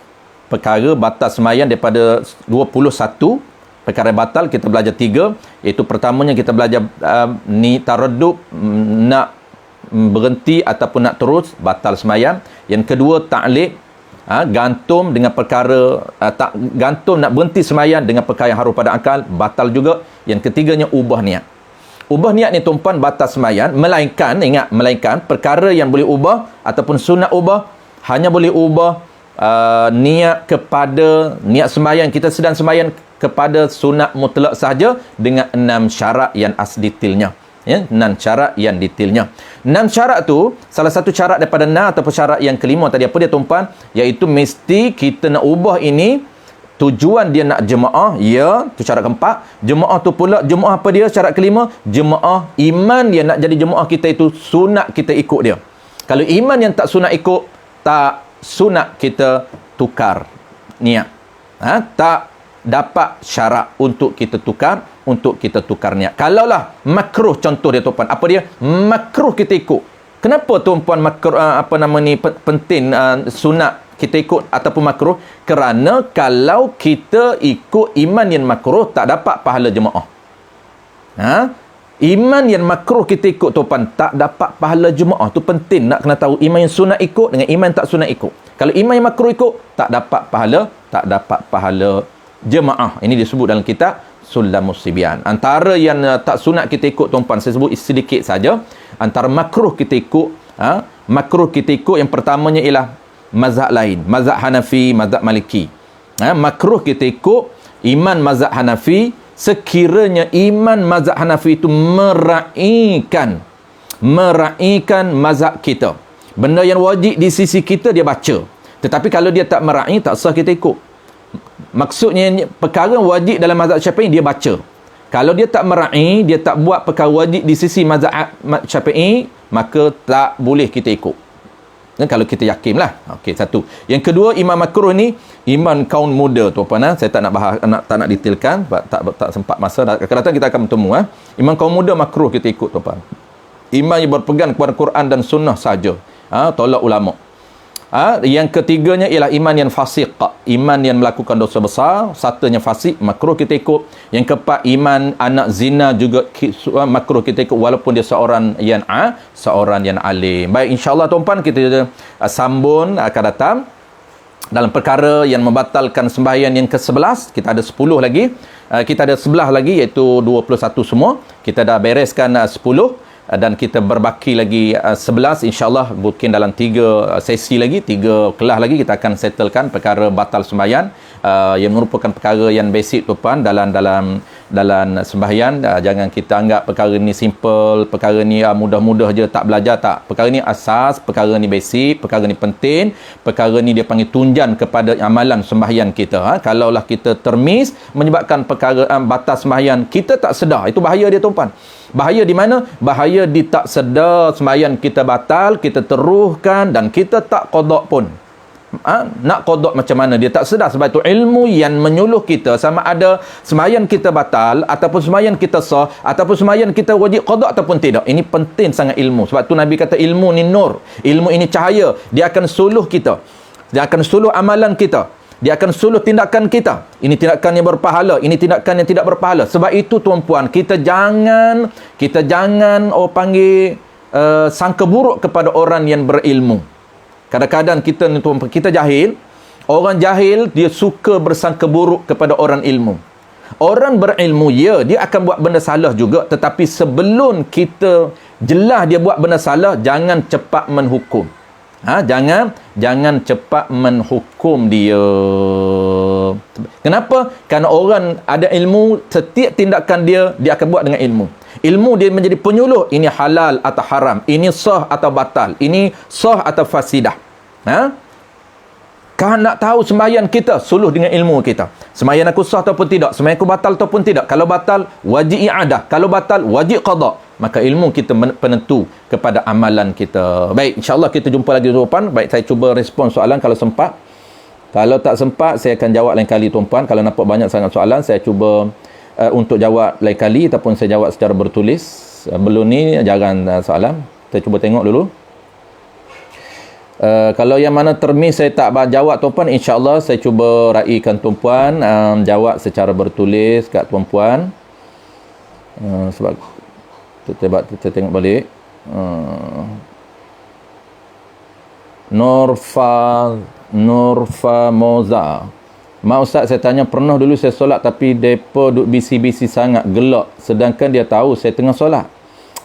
perkara batal sembahyang daripada 21 perkara batal. Kita belajar 3, iaitu pertamanya kita belajar ni taraddud, nak berhenti ataupun nak terus, batal sembahyang. Yang kedua, ta'liq, gantung dengan perkara gantung nak berhenti sembahyang dengan perkara yang harum pada akal, batal juga. Yang ketiganya, ubah niat. Ubah niat ni tuan-puan batal sembahyang, melainkan, ingat, melainkan perkara yang boleh ubah ataupun sunat ubah hanya boleh ubah niat kepada niat sembahyang kita sedang sembahyang kepada sunat mutlak sahaja dengan 6 syarat yang detailnya. 6 syarat yang detailnya. 6 syarat tu, salah satu syarat daripada 6 ataupun syarat yang kelima tadi apa dia tuan-puan, iaitu mesti kita nak ubah ini tujuan dia nak jemaah, ya, tu syarat keempat. Jemaah tu pula, jemaah apa dia? Syarat kelima, jemaah iman yang nak jadi jemaah kita itu sunat kita ikut dia. Kalau iman yang tak sunat ikut, tak sunat kita tukar niat. Tak dapat syarat untuk kita tukar niat. Kalaulah makruh, contoh dia tuan-puan, apa dia? Makruh kita ikut. Kenapa tuan-puan makruh penting sunat kita ikut ataupun makruh? Kerana kalau kita ikut iman yang makruh, tak dapat pahala jemaah. Iman yang makruh kita ikut tuan-puan, tak dapat pahala jemaah. Tu penting nak kena tahu, iman yang sunat ikut dengan iman yang tak sunat ikut. Kalau iman yang makruh ikut, tak dapat pahala jemaah. Ini disebut dalam kitab Sulam Muslimin. Antara yang tak sunat kita ikut tuan-puan, saya sebut sedikit saja. Antara makruh kita ikut, yang pertamanya ialah mazhab lain, mazhab Hanafi, mazhab Maliki. Makruh kita ikut iman mazhab Hanafi sekiranya iman mazhab Hanafi itu meraihkan mazhab kita. Benda yang wajib di sisi kita dia baca. Tetapi kalau dia tak meraih, tak sah kita ikut. Maksudnya perkara wajib dalam mazhab Syafi'i dia baca. Kalau dia tak meraih, dia tak buat perkara wajib di sisi mazhab Syafi'i, maka tak boleh kita ikut. Kalau kita yakin lah. Okey, satu. Yang kedua, iman makruh ni iman kaum muda tuan-puan. Saya tak nak bahas, tak nak detailkan, tak sempat masa. Akan datang kita akan bertemu. Iman kaum muda makruh kita ikut tuan-puan. Iman yang berpegang kepada Quran dan sunnah saja. Tolak ulama. Yang ketiganya ialah iman yang fasik, iman yang melakukan dosa besar, satunya fasik, makruh kita ikut. Yang keempat, iman anak zina juga makruh kita ikut, walaupun dia seorang yang alim. Baik, insya-Allah tuan-puan, kita sambung akan datang dalam perkara yang membatalkan sembahyang yang ke-11. Kita ada 10 lagi. Kita ada 11 lagi, iaitu 21 semua. Kita dah bereskan 10. Dan kita berbaki lagi 11, insya-Allah mungkin dalam 3 sesi lagi, 3 kelas lagi kita akan settlekan perkara batal sembahyang yang merupakan perkara yang basic tuan dalam dalam sembahyang. Jangan kita anggap perkara ni simple, perkara ni mudah-mudah je, tak belajar, tak. Perkara ni asas, perkara ni basic, perkara ni penting, perkara ni dia panggil tunjan kepada amalan sembahyang kita. Kalaulah kita termis menyebabkan perkara batas sembahyang, kita tak sedar, itu bahaya dia tuan-puan. Bahaya di mana? Bahaya di tak sedar sembahyang kita batal, kita teruskan dan kita tak qada pun. Nak qada macam mana? Dia tak sedar. Sebab itu ilmu yang menyuluh kita sama ada sembahyang kita batal ataupun sembahyang kita sah ataupun sembahyang kita wajib qada ataupun tidak. Ini penting sangat ilmu. Sebab tu Nabi kata ilmu ni nur, ilmu ini cahaya. Dia akan suluh kita, dia akan suluh amalan kita, dia akan suluh tindakan kita. Ini tindakan yang berpahala, ini tindakan yang tidak berpahala. Sebab itu tuan-puan, kita jangan orang panggil sangka buruk kepada orang yang berilmu. Kadang-kadang kita jahil. Orang jahil dia suka bersangka buruk kepada orang ilmu. Orang berilmu, dia akan buat benda salah juga, tetapi sebelum kita jelas dia buat benda salah, jangan cepat menhukum. Jangan cepat menhukum dia. Kenapa? Kerana orang ada ilmu, setiap tindakan dia akan buat dengan ilmu. Ilmu dia menjadi penyuluh, ini halal atau haram, ini sah atau batal, ini sah atau fasidah. Kan nak tahu sembahyang kita, suluh dengan ilmu kita. Sembahyang aku sah ataupun tidak, sembahyang aku batal ataupun tidak. Kalau batal, wajib i'adah. Kalau batal, wajib qada. Maka ilmu kita penentu kepada amalan kita. Baik, insya-Allah kita jumpa lagi tuan-puan. Baik, saya cuba respon soalan kalau sempat. Kalau tak sempat, saya akan jawab lain kali tuan-puan. Kalau nampak banyak sangat soalan, saya cuba untuk jawab lain kali ataupun saya jawab secara bertulis. Belum ni jarang soalan. Kita cuba tengok dulu. Kalau yang mana termis saya tak jawab tuan-puan, insya-Allah saya cuba raikan tuan-puan jawab secara bertulis kat tuan-puan. Sebab kita tengok balik. Nurfa Moza. Mak Ustaz, saya tanya, pernah dulu saya solat tapi depa duk bisi-bisi sangat, gelak, sedangkan dia tahu saya tengah solat.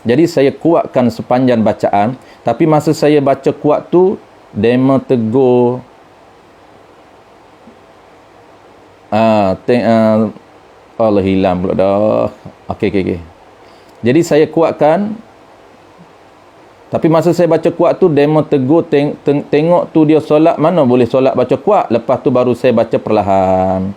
Jadi saya kuatkan sepanjang bacaan, tapi masa saya baca kuat tu dema tegur Allah hilang pula dah. Okey. Jadi saya kuatkan, tapi masa saya baca kuat tu demo tegur, tengok tu dia solat, mana boleh solat baca kuat. Lepas tu baru saya baca perlahan.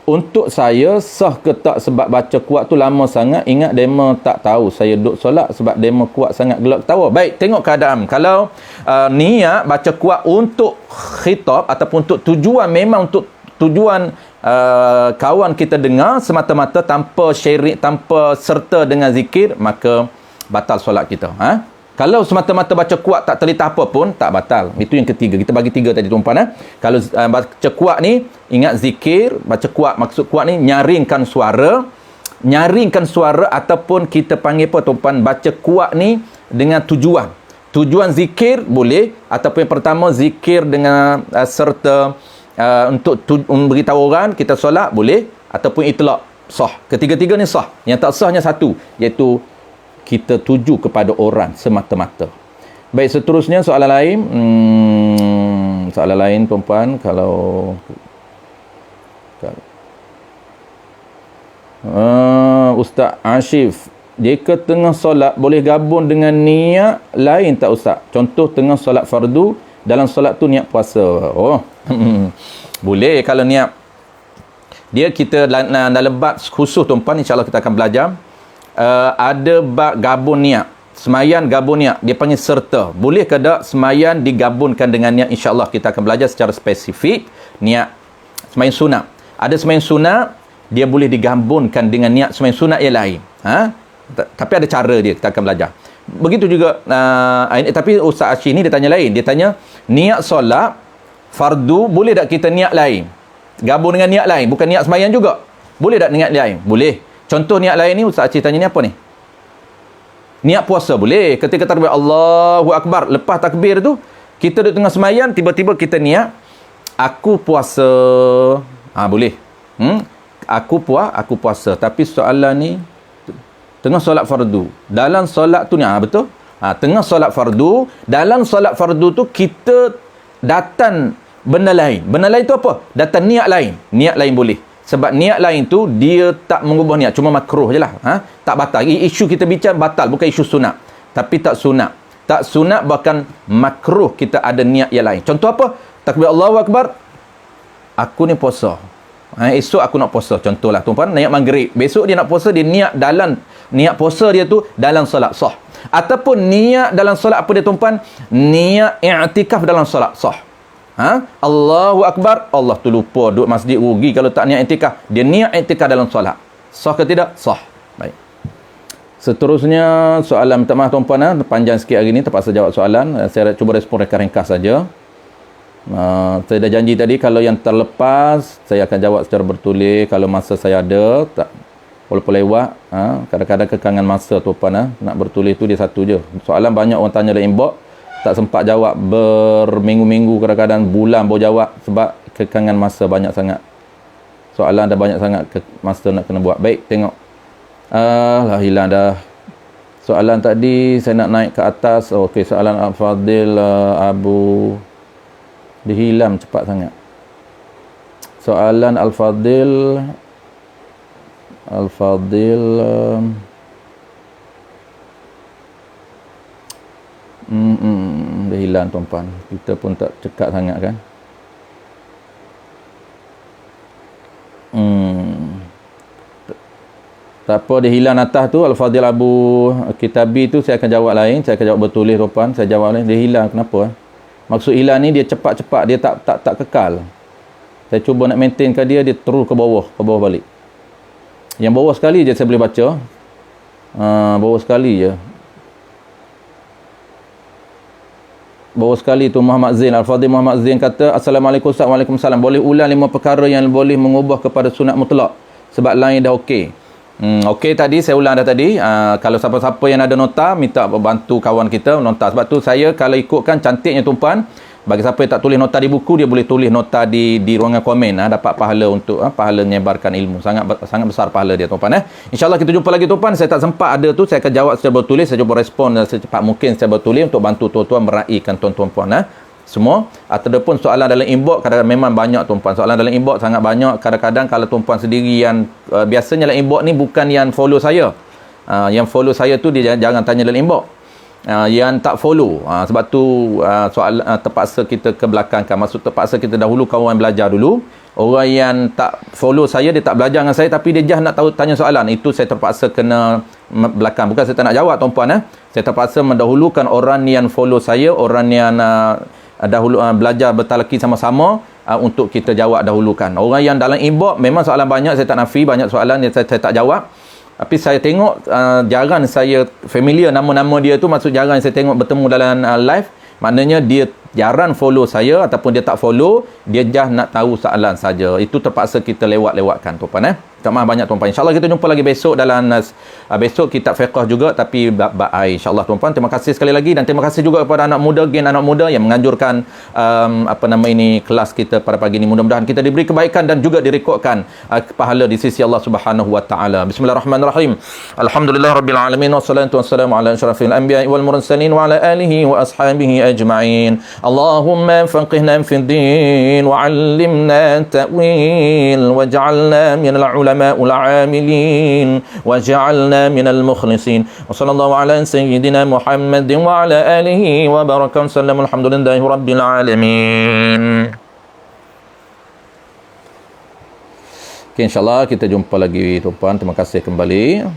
Untuk saya sah ke tak sebab baca kuat tu lama sangat, ingat demo tak tahu saya duduk solat sebab demo kuat sangat, gelak ketawa. Baik, tengok keadaan. Kalau niat baca kuat untuk khitab ataupun untuk tujuan, memang untuk tujuan kawan kita dengar semata-mata tanpa syirik, tanpa serta dengan zikir, maka batal solat kita. Kalau semata-mata baca kuat tak telita apa pun, tak batal. Itu yang ketiga. Kita bagi tiga tadi tuan-puan. Kalau baca kuat ni, ingat zikir. Baca kuat, maksud kuat ni nyaringkan suara. Nyaringkan suara ataupun kita panggil apa tuan-puan, baca kuat ni dengan tujuan. Tujuan zikir boleh, ataupun yang pertama zikir dengan serta untuk beritahu orang kita solat boleh, ataupun itlaq sah. Ketiga-tiga ni sah. Yang tak sahnya satu, iaitu kita tuju kepada orang semata-mata. Baik, seterusnya soalan lain. Soalan lain tuan-puan, kalau Ustaz Ashif, jika tengah solat boleh gabung dengan niat lain tak Ustaz? Contoh tengah solat fardu, dalam solat tu niat puasa. Boleh kalau niat. Dia kita dalam bab khusus tuan-puan, insya-Allah kita akan belajar. Ada bab gabung niat, semayan gabung niat, dia panggil serta. Boleh ke tak semayan digabungkan dengan niat? InsyaAllah kita akan belajar secara spesifik niat semayan sunat. Ada semayan sunat, dia boleh digabungkan dengan niat semayan sunat yang lain. Tapi ada cara dia, kita akan belajar. Begitu juga tapi Ustaz Ashir ni dia tanya lain. Dia tanya, niat solat fardu boleh tak kita niat lain, gabung dengan niat lain, bukan niat semayan juga? Boleh tak niat lain? Boleh. Contoh niat lain ni, Ustaz Acik tanya ni apa ni? Niat puasa boleh. Ketika takbir Allahu Akbar, lepas takbir tu, kita duduk tengah sembahyang, tiba-tiba kita niat, aku puasa. Boleh. Aku puasa. Tapi soalan ni, tengah solat fardu. Dalam solat tu ni, betul? Tengah solat fardu, dalam solat fardu tu, kita datang benda lain. Benda lain tu apa? Datang niat lain. Niat lain boleh. Sebab niat lain tu dia tak mengubah niat, cuma makruh je lah. Tak batal. Isu kita bincang batal, bukan isu sunat. Tapi tak sunat. Tak sunat, bahkan makruh kita ada niat yang lain. Contoh apa? Takbir Allahu Akbar. Aku ni puasa. Esok aku nak puasa. Contohlah tuan-tuan, niat maghrib. Besok dia nak puasa, dia niat dalam niat puasa dia tu dalam solat sah. Ataupun niat dalam solat apa dia tuan-tuan? Niat i'tikaf dalam solat sah. Allahu Akbar, Allah tu lupa duduk masjid, rugi kalau tak niat i'tikaf. Dia niat i'tikaf dalam solat. Sah ke tidak? Sah. Baik. Seterusnya soalan, minta maaf tuan-puan, panjang sikit hari ni, terpaksa jawab soalan. Saya cuba respon ringkas saja. Saya dah janji tadi kalau yang terlepas saya akan jawab secara bertulis kalau masa saya ada, tak walaupun lewat. Kadang-kadang kekangan masa tuan-puan, nak bertulis tu dia satu je. Soalan banyak orang tanya dalam inbox, tak sempat jawab, berminggu-minggu, kadang-kadang bulan baru jawab sebab kekangan masa banyak sangat. Soalan dah banyak sangat, masa nak kena buat. Baik, tengok. Lah hilang dah. Soalan tadi saya nak naik ke atas. Okey, soalan Al-Fadil Abu dihilang cepat sangat. Soalan Al-Fadil dia hilang tuan-puan. Kita pun tak cekat sangat kan. Tak apa, dia hilang atas tu. Al-Fadil Abu Kitabi tu saya akan jawab lain. Saya akan jawab bertulis tuan-puan. Saya jawab lain. Dia hilang kenapa? Maksud hilang ni dia cepat-cepat, dia tak kekal. Saya cuba nak maintainkan dia terus ke bawah balik. Yang bawah sekali je saya boleh baca. Bawah sekali je. Bawah sekali tu Muhammad Zain, Al-Fadhil Muhammad Zain kata, Assalamualaikum Ustaz. Waalaikumsalam. Boleh ulang 5 perkara yang boleh mengubah kepada sunat mutlak sebab lain dah okey. Okey, tadi saya ulang dah tadi. Kalau siapa-siapa yang ada nota, minta bantu kawan kita nota. Sebab tu saya kalau ikutkan cantiknya tuan-puan, bagi siapa yang tak tulis nota di buku, dia boleh tulis nota di ruangan komen. Dapat pahala untuk pahala menyebarkan ilmu. Sangat besar pahala dia tuan-puan. InsyaAllah kita jumpa lagi tuan-puan. Saya tak sempat ada tu, saya akan jawab secara bertulis. Saya cuba respon secepat mungkin secara bertulis untuk bantu tuan-tuan meraihkan tuan-tuan semua. Ataupun soalan dalam inbox, kadang-kadang memang banyak tuan-puan. Soalan dalam inbox sangat banyak. Kadang-kadang kalau tuan-puan sendiri yang biasanya dalam inbox ni bukan yang follow saya. Yang follow saya tu dia jangan tanya dalam inbox. Yang tak follow. Sebab tu soal terpaksa kita ke belakangkan. Maksud terpaksa kita dahulu kawan belajar dulu. Orang yang tak follow saya, dia tak belajar dengan saya tapi dia just nak tahu tanya soalan. Itu saya terpaksa kena belakang. Bukan saya tak nak jawab tuan-puan. Saya terpaksa mendahulukan orang yang follow saya, orang yang dahulu belajar bertalaki sama-sama untuk kita jawab dahulukan. Orang yang dalam inbox memang soalan banyak, saya tak nafi banyak soalan yang saya tak jawab. Tapi saya tengok jarang saya familiar nama-nama dia tu, maksud jarang saya tengok bertemu dalam live. Maknanya dia jarang follow saya ataupun dia tak follow, dia just nak tahu soalan saja. Itu terpaksa kita lewatkan tuan-puan. Minta maaf banyak tuan-puan. InsyaAllah kita jumpa lagi besok dalam besok kitab fiqh juga tapi bab air. InsyaAllah tuan-puan. Terima kasih sekali lagi dan terima kasih juga kepada anak muda, gen anak muda yang menganjurkan kelas kita pada pagi ini. Mudah-mudahan kita diberi kebaikan dan juga direkodkan pahala di sisi Allah Subhanahu wa taala. Bismillahirrahmanirrahim. Alhamdulillahirabbil alamin wassalatu wassalamu ala asyrafil anbiya'i wal mursalin wa ala alihi wa ashabihi ajma'in. Allahumma faqihna fid din wa 'allimna ta'wil waj'alna minal العلماء العاملين وجعلنا من المخلصين وصلى الله على سيدنا محمد وعلى آله وبارك وسلم الحمد لله رب العالمين. Okay, insyaAllah kita jumpa lagi tuan-tuan. Terima kasih kembali.